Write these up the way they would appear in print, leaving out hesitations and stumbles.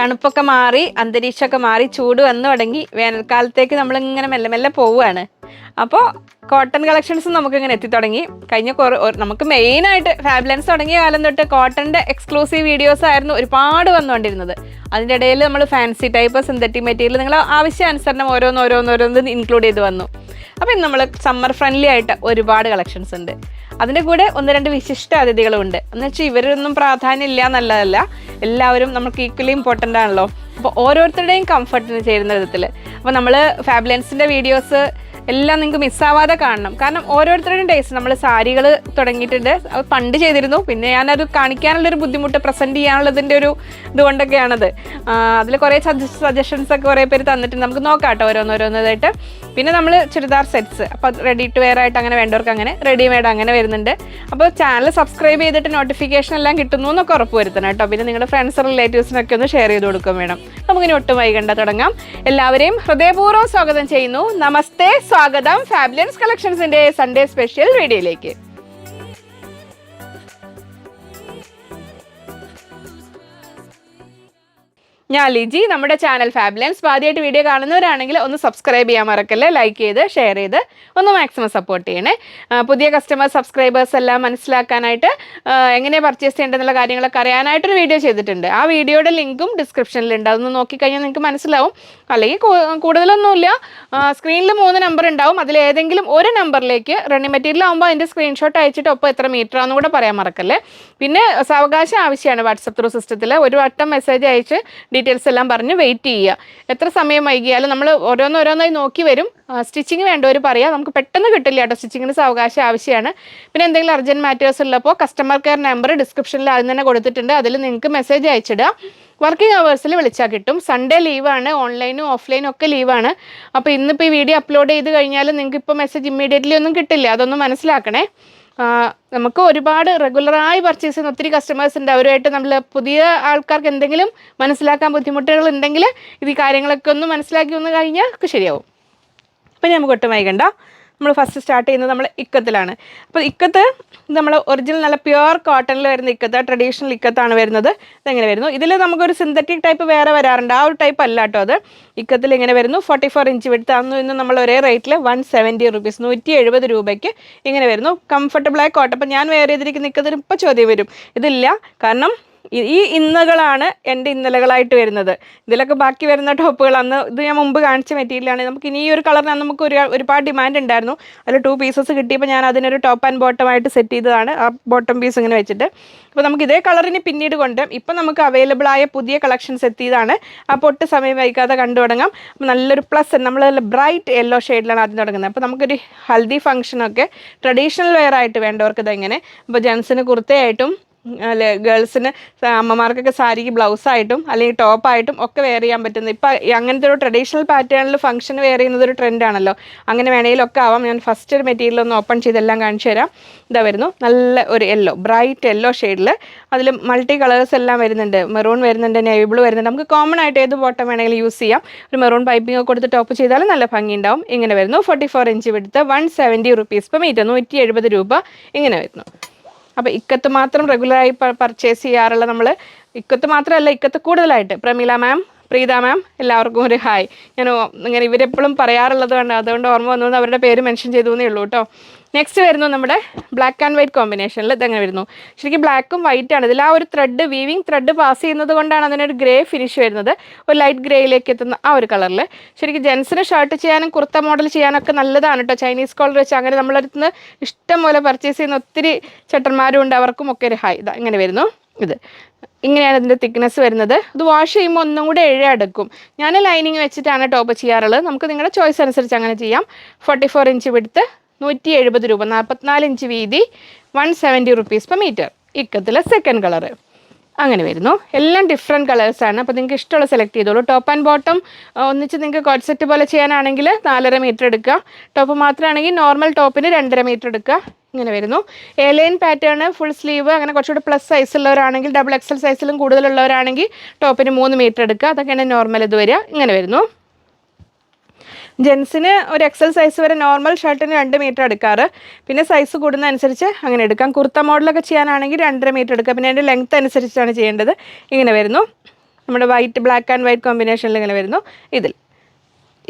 തണുപ്പൊക്കെ മാറി അന്തരീക്ഷമൊക്കെ മാറി ചൂട് വന്നു തുടങ്ങി വേനൽക്കാലത്തേക്ക് നമ്മളിങ്ങനെ മെല്ലെ മെല്ലെ പോവുകയാണ്. അപ്പോൾ കോട്ടൺ കളക്ഷൻസ് നമുക്കിങ്ങനെ എത്തിത്തുടങ്ങി. കഴിഞ്ഞ നമുക്ക് മെയിനായിട്ട് ഫാബ്ലൻസ് തുടങ്ങിയ കാലം തൊട്ട് കോട്ടൻ്റെ എക്സ്ക്ലൂസീവ് വീഡിയോസ് ആയിരുന്നു ഒരുപാട് വന്നുകൊണ്ടിരുന്നത്. അതിൻ്റെ ഇടയിൽ നമ്മൾ ഫാൻസി ടൈപ്പ് സിന്തറ്റിക് മെറ്റീരിയൽ നിങ്ങൾ ആവശ്യാനുസരണം ഓരോന്ന് ഇൻക്ലൂഡ് ചെയ്ത് വന്നു. അപ്പോൾ ഇന്ന് നമ്മൾ സമ്മർ ഫ്രണ്ട്ലി ആയിട്ട് ഒരുപാട് കളക്ഷൻസ് ഉണ്ട്. അതിൻ്റെ കൂടെ 1-2 വിശിഷ്ട അതിഥികളും ഉണ്ട്. എന്ന് വെച്ചാൽ ഇവരൊന്നും പ്രാധാന്യം ഇല്ല എന്നുള്ളതല്ല, എല്ലാവരും നമുക്ക് ഈക്വലി ഇമ്പോർട്ടൻ്റ് ആണല്ലോ. അപ്പോൾ ഓരോരുത്തരുടെയും കംഫർട്ടിന് ചേരുന്ന വിധത്തിൽ അപ്പോൾ നമ്മൾ ഫാബ്ലൻസിൻ്റെ വീഡിയോസ് എല്ലാം നിങ്ങൾക്ക് മിസ്സാവാതെ കാണണം. കാരണം ഓരോരുത്തരുടെയും ടേസ്റ്റ്, നമ്മൾ സാരികൾ തുടങ്ങിയിട്ടുണ്ട്, അത് പണ്ട് ചെയ്തിരുന്നു. പിന്നെ ഞാനത് കാണിക്കാനുള്ളൊരു ബുദ്ധിമുട്ട്, പ്രസൻറ്റ് ചെയ്യാനുള്ളതിൻ്റെ ഒരു ഇതുകൊണ്ടൊക്കെയാണത്. അതിൽ കുറേ സജഷൻസൊക്കെ കുറേ പേര് തന്നിട്ടുണ്ട്. നമുക്ക് നോക്കാം കേട്ടോ ഓരോന്നോരോന്നതായിട്ട്. പിന്നെ നമ്മൾ ചുരിദാർ സെറ്റ്സ്, അപ്പോൾ റെഡി ടു വെയർ ആയിട്ട് അങ്ങനെ വേണ്ടവർക്ക് അങ്ങനെ, റെഡിമെയ്ഡ് അങ്ങനെ വരുന്നുണ്ട്. അപ്പോൾ ചാനൽ സബ്സ്ക്രൈബ് ചെയ്തിട്ട് നോട്ടിഫിക്കേഷൻ എല്ലാം കിട്ടുന്നു എന്നൊക്കെ ഉറപ്പ് വരുത്തണം കേട്ടോ. പിന്നെ നിങ്ങളുടെ ഫ്രണ്ട്സ് റിലേറ്റീവ്സിനൊക്കെ ഒന്ന് ഷെയർ ചെയ്ത് കൊടുക്കുകയും വേണം. നമുക്കിനി ഒട്ടും വൈകണ്ട തുടങ്ങാം. എല്ലാവരെയും ഹൃദയപൂർവ്വം സ്വാഗതം ചെയ്യുന്നു. നമസ്തേ, സ്വാഗതം ഫാബ്ലൻസ് കളക്ഷൻസിന്റെ സൺഡേ സ്പെഷ്യൽ വീഡിയോയിലേക്ക്. ഞാൻ ലിജി. നമ്മുടെ ചാനൽ ഫാബ്ലൻസ് ആദ്യമായിട്ട് വീഡിയോ കാണുന്നവരാണെങ്കിൽ ഒന്ന് സബ്സ്ക്രൈബ് ചെയ്യാൻ മറക്കല്ലേ, ലൈക്ക് ചെയ്ത് ഷെയർ ചെയ്ത് ഒന്ന് മാക്സിമം സപ്പോർട്ട് ചെയ്യണേ. പുതിയ കസ്റ്റമേഴ്സ് സബ്സ്ക്രൈബേഴ്സ് എല്ലാം മനസ്സിലാക്കാനായിട്ട് എങ്ങനെ പർച്ചേസ് ചെയ്യേണ്ടതെന്നുള്ള കാര്യങ്ങളൊക്കെ അറിയാനായിട്ടൊരു വീഡിയോ ചെയ്തിട്ടുണ്ട്. ആ വീഡിയോയുടെ ലിങ്കും ഡിസ്ക്രിപ്ഷനിലുണ്ട്. അതൊന്ന് നോക്കിക്കഴിഞ്ഞാൽ നിങ്ങൾക്ക് മനസ്സിലാവും. അല്ലെങ്കിൽ കൂടുതലൊന്നുമില്ല, സ്ക്രീനിൽ 3 നമ്പർ ഉണ്ടാവും. അതിലേതെങ്കിലും ഒരു നമ്പറിലേക്ക് റണ്ണിങ് മെറ്റീരിയൽ ആകുമ്പോൾ അതിൻ്റെ സ്ക്രീൻഷോട്ട് അയച്ചിട്ട് ഒപ്പം എത്ര മീറ്റർ ആണെന്ന് കൂടെ പറയാൻ മറക്കല്ലേ. പിന്നെ സാവകാശം ആവശ്യമാണ് വാട്സപ്പ് ത്രൂ സിസ്റ്റത്തിൽ. ഒരു വട്ടം മെസ്സേജ് അയച്ച് ഡീറ്റെയിൽസ് എല്ലാം പറഞ്ഞ് വെയിറ്റ് ചെയ്യുക. എത്ര സമയം വൈകിയാലും നമ്മൾ ഓരോന്നോരോന്നായി നോക്കി വരും. സ്റ്റിച്ചിങ് വേണ്ടവർ പറയാം, നമുക്ക് പെട്ടെന്ന് കിട്ടില്ല കേട്ടോ, സ്റ്റിച്ചിങ്ങിന് സാവകാശം ആവശ്യമാണ്. പിന്നെ എന്തെങ്കിലും അർജൻറ്റ് മാറ്റേഴ്സ് ഉള്ളപ്പോൾ കസ്റ്റമർ കെയർ നമ്പർ ഡിസ്ക്രിപ്ഷനിൽ ആദ്യം തന്നെ കൊടുത്തിട്ടുണ്ട്. അതിൽ നിങ്ങൾക്ക് മെസ്സേജ് അയച്ചിടുക. വർക്കിംഗ് അവേഴ്സിൽ വിളിച്ചാൽ കിട്ടും. സൺഡേ ലീവാണ്, ഓൺലൈനും ഓഫ്ലൈനും ഒക്കെ ലീവാണ്. അപ്പോൾ ഇന്നിപ്പോൾ ഈ വീഡിയോ അപ്ലോഡ് ചെയ്ത് കഴിഞ്ഞാൽ നിങ്ങൾക്ക് ഇപ്പോൾ മെസ്സേജ് ഇമ്മീഡിയറ്റ്ലി ഒന്നും കിട്ടില്ല, അതൊന്നും മനസ്സിലാക്കണേ. നമുക്ക് ഒരുപാട് റെഗുലറായി പർച്ചേസ് ചെയ്യുന്ന ഒത്തിരി കസ്റ്റമേഴ്സ് ഉണ്ട്. അവരുമായിട്ട് നമ്മൾ പുതിയ ആൾക്കാർക്ക് എന്തെങ്കിലും മനസ്സിലാക്കാൻ ബുദ്ധിമുട്ടുകൾ ഉണ്ടെങ്കിൽ ഇത് ഈ കാര്യങ്ങളൊക്കെ ഒന്ന് മനസ്സിലാക്കി വന്നു കഴിഞ്ഞാൽ ഒക്കെ ശരിയാവും. അപ്പം നമുക്ക് ഒട്ടും വൈകണ്ട. നമ്മൾ ഫസ്റ്റ് സ്റ്റാർട്ട് ചെയ്യുന്നത് നമ്മൾ ഇക്കത്തിലാണ്. അപ്പോൾ ഇക്കത്ത് നമ്മൾ ഒറിജിനൽ നല്ല പ്യുവർ കോട്ടണിൽ വരുന്ന ഇക്കത്ത്, ട്രഡീഷണൽ ഇക്കത്താണ് വരുന്നത്. ഇതെങ്ങനെ വരുന്നു, ഇതിൽ നമുക്കൊരു സിന്തറ്റിക് ടൈപ്പ് വേറെ വരാറുണ്ട്, ആ ഒരു ടൈപ്പ് അല്ല കേട്ടോ അത്. ഇക്കത്തിൽ ഇങ്ങനെ വരുന്നു. 44 ഇഞ്ച് വിടുത്ത്. അന്ന് ഇന്ന് നമ്മൾ ഒരേ റേറ്റിൽ 170 റുപ്പീസ്, 170 രൂപയ്ക്ക് ഇങ്ങനെ വരുന്നു. കംഫർട്ടബിളായ കോട്ടൺ. ഇപ്പം ഞാൻ വേറെ ചെയ്തിരിക്കുന്ന ഇക്കത്തിന് ഇപ്പോൾ ചോദ്യം വരും, ഇതില്ല. കാരണം ഈ ഇന്നകളാണ് എൻ്റെ ഇന്നലകളായിട്ട് വരുന്നത്. ഇതിലൊക്കെ ബാക്കി വരുന്ന ടോപ്പുകൾ അന്ന് ഇത് ഞാൻ മുമ്പ് കാണിച്ച മെറ്റീരിയലാണ്. നമുക്ക് ഇനി ഈ ഒരു കളറിന് നമുക്ക് ഒരുപാട് ഡിമാൻഡ് ഉണ്ടായിരുന്നു. അതിൽ 2 പീസസ് കിട്ടിയപ്പോൾ ഞാൻ അതിനൊരു ടോപ്പ് ആൻഡ് ബോട്ടമായിട്ട് സെറ്റ് ചെയ്തതാണ്. ആ ബോട്ടം പീസ് ഇങ്ങനെ വെച്ചിട്ട്. അപ്പോൾ നമുക്ക് ഇതേ കളറിന് പിന്നീട് കൊണ്ട് ഇപ്പം നമുക്ക് അവൈലബിൾ ആയ പുതിയ കളക്ഷൻസ് എത്തിയതാണ്. അപ്പോൾ ഒട്ട് സമയം വൈകാതെ കണ്ടു തുടങ്ങാം. അപ്പോൾ നല്ലൊരു പ്ലസ്, നമ്മൾ ബ്രൈറ്റ് യെല്ലോ ഷെയ്ഡിലാണ് ആദ്യം തുടങ്ങുന്നത്. അപ്പോൾ നമുക്കൊരു ഹൽദി ഫംഗ്ഷനൊക്കെ ട്രഡീഷണൽ വെയർ ആയിട്ട് വേണ്ടവർക്ക് ഇതെങ്ങനെ, ഇപ്പോൾ ജെൻസിന് കുർത്തയായിട്ടും അല്ലെ ഗേൾസിന് അമ്മമാർക്കൊക്കെ സാരിക്ക് ബ്ലൗസായിട്ടും അല്ലെങ്കിൽ ടോപ്പായിട്ടും ഒക്കെ വെയർ ചെയ്യാൻ പറ്റുന്നത്. ഇപ്പം അങ്ങനത്തെ ഒരു ട്രഡീഷണൽ പാറ്റേണിൽ ഫംഗ്ഷൻ വെയർ ചെയ്യുന്നത് ഒരു ട്രെൻഡാണല്ലോ. അങ്ങനെ വേണമെങ്കിലൊക്കെ ആവാം. ഞാൻ ഫസ്റ്റ് ഒരു മെറ്റീരിയൽ ഒന്ന് ഓപ്പൺ ചെയ്തെല്ലാം കാണിച്ചു തരാം. ഇതാ വരുന്നു, നല്ല ഒരു യെല്ലോ, ബ്രൈറ്റ് യെല്ലോ ഷെയ്ഡിൽ. അതിൽ മൾട്ടി കളേഴ്സ് എല്ലാം വരുന്നുണ്ട്. മെറൂൺ വരുന്നുണ്ട്, നേവി ബ്ലൂ വരുന്നുണ്ട്. നമുക്ക് കോമൺ ആയിട്ട് ഏത് ബോട്ടം വേണമെങ്കിലും യൂസ് ചെയ്യാം. ഒരു മെറൂൺ പൈപ്പിംഗ് ഒക്കെ കൊടുത്ത് ടോപ്പ് ചെയ്താലും നല്ല ഭംഗി ഉണ്ടാവും. ഇങ്ങനെ വരുന്നു. 44 ഇഞ്ച് വിടുത്ത്, 170 റുപ്പീസ് പെർ മീറ്റർ, 170 രൂപ ഇങ്ങനെ വരുന്നു. അപ്പോൾ ഇക്കത്ത് മാത്രം റെഗുലറായി പർച്ചേസ് ചെയ്യാറുള്ള നമ്മൾ, ഇക്കത്ത് മാത്രമല്ല ഇക്കത്ത് കൂടുതലായിട്ട്, പ്രമീല മാം, പ്രീത മാം, എല്ലാവർക്കും ഒരു ഹായ്. ഞാൻ ഇങ്ങനെ ഇവരെപ്പോഴും പറയാറുള്ളത് കൊണ്ട് അതുകൊണ്ട് ഓർമ്മ വന്നു, അവരുടെ പേര് മെൻഷൻ ചെയ്തു എന്നേ ഉള്ളൂ കേട്ടോ. നെക്സ്റ്റ് വരുന്നു നമ്മുടെ ബ്ലാക്ക് ആൻഡ് വൈറ്റ് കോമ്പിനേഷനിൽ. ഇതെങ്ങനെ വരുന്നു, ശരിക്കും ബ്ലാക്കും വൈറ്റാണ്. ഇതിൽ ആ ഒരു ത്രെഡ്, വീവിങ് ത്രെഡ് പാസ് ചെയ്യുന്നത് കൊണ്ടാണ് അതിനൊരു ഗ്രേ ഫിനിഷ് വരുന്നത്. ഒരു ലൈറ്റ് ഗ്രേയിലേക്ക് എത്തുന്ന ആ ഒരു കളറിൽ. ശരിക്കും ജെൻസിന് ഷർട്ട് ചെയ്യാനും കുർത്ത മോഡൽ ചെയ്യാനൊക്കെ നല്ലതാണ് കേട്ടോ. ചൈനീസ് കോളർ വെച്ച് അങ്ങനെ നമ്മളടുത്ത് നിന്ന് ഇഷ്ടം പോലെ പർച്ചേസ് ചെയ്യുന്ന ഒത്തിരി ചേട്ടന്മാരും ഉണ്ട്. അവർക്കും ഒക്കെ ഒരു ഹായ്. ഇതാ ഇങ്ങനെ വരുന്നു. ഇത് ഇങ്ങനെയാണ് ഇതിൻ്റെ തിക്നെസ് വരുന്നത്. ഇത് വാഷ് ചെയ്യുമ്പോൾ ഒന്നും കൂടെ എടുക്കും. ഞാൻ ലൈനിങ് വെച്ചിട്ടാണ് ടോപ്പ് ചെയ്യാറുള്ളത്. നമുക്ക് നിങ്ങളുടെ ചോയ്സ് അനുസരിച്ച് അങ്ങനെ ചെയ്യാം. 44 ഇഞ്ച് വിടുത്ത്, 170 രൂപ, 44 ഇഞ്ച് വീതി, 170 റുപ്പീസ് പെർ മീറ്റർ. ഇക്കത്തിലെ സെക്കൻഡ് കളറ് അങ്ങനെ വരുന്നു. എല്ലാം ഡിഫറെൻറ്റ് കളേഴ്സാണ്. അപ്പോൾ നിങ്ങൾക്ക് ഇഷ്ടമുള്ള സെലക്ട് ചെയ്തോളൂ. ടോപ്പ് ആൻഡ് ബോട്ടം ഒന്നിച്ച് നിങ്ങൾക്ക് കോട്ട് സെറ്റ് പോലെ ചെയ്യാനാണെങ്കിൽ 4.5 മീറ്റർ എടുക്കുക. ടോപ്പ് മാത്രമാണെങ്കിൽ നോർമൽ ടോപ്പിന് 2.5 മീറ്റർ എടുക്കുക. ഇങ്ങനെ വരുന്നു. A line pattern, full sleeve, അങ്ങനെ കുറച്ചുകൂടി പ്ലസ് സൈസ് ഉള്ളവരാണെങ്കിൽ, ഡബിൾ എക്സൽ സൈസിലും കൂടുതലുള്ളവരാണെങ്കിൽ ടോപ്പിന് 3 മീറ്റർ എടുക്കുക. അതൊക്കെയാണ് നോർമൽ ഇത് വരിക. ഇങ്ങനെ വരുന്നു. ജെൻസിന് ഒരു എക്സൽ സൈസ് വരെ നോർമൽ ഷർട്ടിന് 2 മീറ്റർ എടുക്കാറ്. പിന്നെ സൈസ് കൂടുന്ന അനുസരിച്ച് അങ്ങനെ എടുക്കാം. കുർത്ത മോഡലൊക്കെ ചെയ്യാനാണെങ്കിൽ 2.5 മീറ്റർ എടുക്കുക. പിന്നെ അതിൻ്റെ ലെങ്ത്ത് അനുസരിച്ചാണ് ചെയ്യേണ്ടത്. ഇങ്ങനെ വരുന്നു. നമ്മുടെ വൈറ്റ് ബ്ലാക്ക് ആൻഡ് വൈറ്റ് കോമ്പിനേഷനിൽ ഇങ്ങനെ വരുന്നു. ഇതിൽ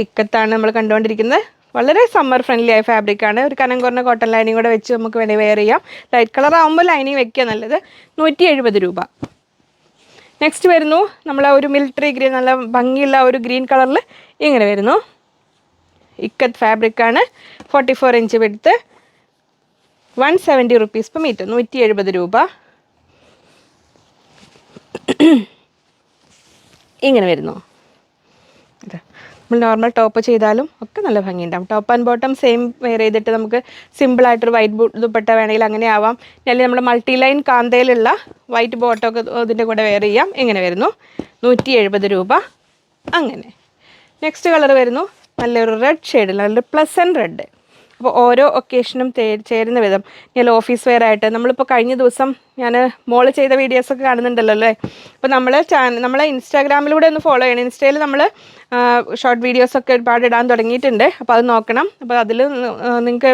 ഇക്കത്താണ് നമ്മൾ കണ്ടുകൊണ്ടിരിക്കുന്നത്. വളരെ സമ്മർ ഫ്രണ്ട്ലി ആയ ഫാബ്രിക്കാണ്. ഒരു കനം കുറഞ്ഞ കോട്ടൺ ലൈനിങ് കൂടെ വെച്ച് നമുക്ക് വേണേൽ വെയർ ചെയ്യാം. ലൈറ്റ് കളർ ആകുമ്പോൾ ലൈനിങ് വെക്കുക നല്ലത്. 170 രൂപ. നെക്സ്റ്റ് വരുന്നു നമ്മൾ ഒരു മിലിറ്ററി ഗ്രീൻ, നല്ല ഭംഗിയുള്ള ഒരു ഗ്രീൻ കളറിൽ ഇങ്ങനെ വരുന്നു. ഇക്കത്ത് ഫാബ്രിക്കാണ്. 44 inch width, 170 rupees per metre, 170 രൂപ. ഇങ്ങനെ വരുന്നു. നമ്മൾ നോർമൽ ടോപ്പ് ചെയ്താലും ഒക്കെ നല്ല ഭംഗിയുണ്ടാവും. Top and bottom same wear ചെയ്തിട്ട് നമുക്ക് സിമ്പിളായിട്ടൊരു വൈറ്റ് ദുപ്പട്ട വേണമെങ്കിൽ അങ്ങനെ ആവാം. അല്ലെങ്കിൽ നമ്മൾ മൾട്ടി ലൈൻ കാന്തയിലുള്ള വൈറ്റ് ബോട്ടമൊക്കെ ഇതിൻ്റെ കൂടെ വെയർ ചെയ്യാം. ഇങ്ങനെ വരുന്നു. 170 രൂപ. അങ്ങനെ നെക്സ്റ്റ് കളർ വരുന്നു നല്ലൊരു റെഡ് ഷെയ്ഡ്, നല്ലൊരു പ്ലസൻറ്റ് റെഡ്. അപ്പോൾ ഓരോ ഒക്കേഷനും ചേരുന്ന വിധം ഞാൻ ഓഫീസ് വെയർ ആയിട്ട്, നമ്മളിപ്പോൾ കഴിഞ്ഞ ദിവസം ഞാൻ മോള് ചെയ്ത വീഡിയോസൊക്കെ കാണുന്നുണ്ടല്ലോ അല്ലേ. അപ്പോൾ നമ്മളെ ഇൻസ്റ്റാഗ്രാമിലൂടെ ഒന്ന് ഫോളോ ചെയ്യണം. ഇൻസ്റ്റയിൽ നമ്മൾ ഷോർട്ട് വീഡിയോസൊക്കെ ഒരുപാട് ഇടാൻ തുടങ്ങിയിട്ടുണ്ട്. അപ്പോൾ അത് നോക്കണം. അപ്പോൾ അതിൽ നിങ്ങൾക്ക്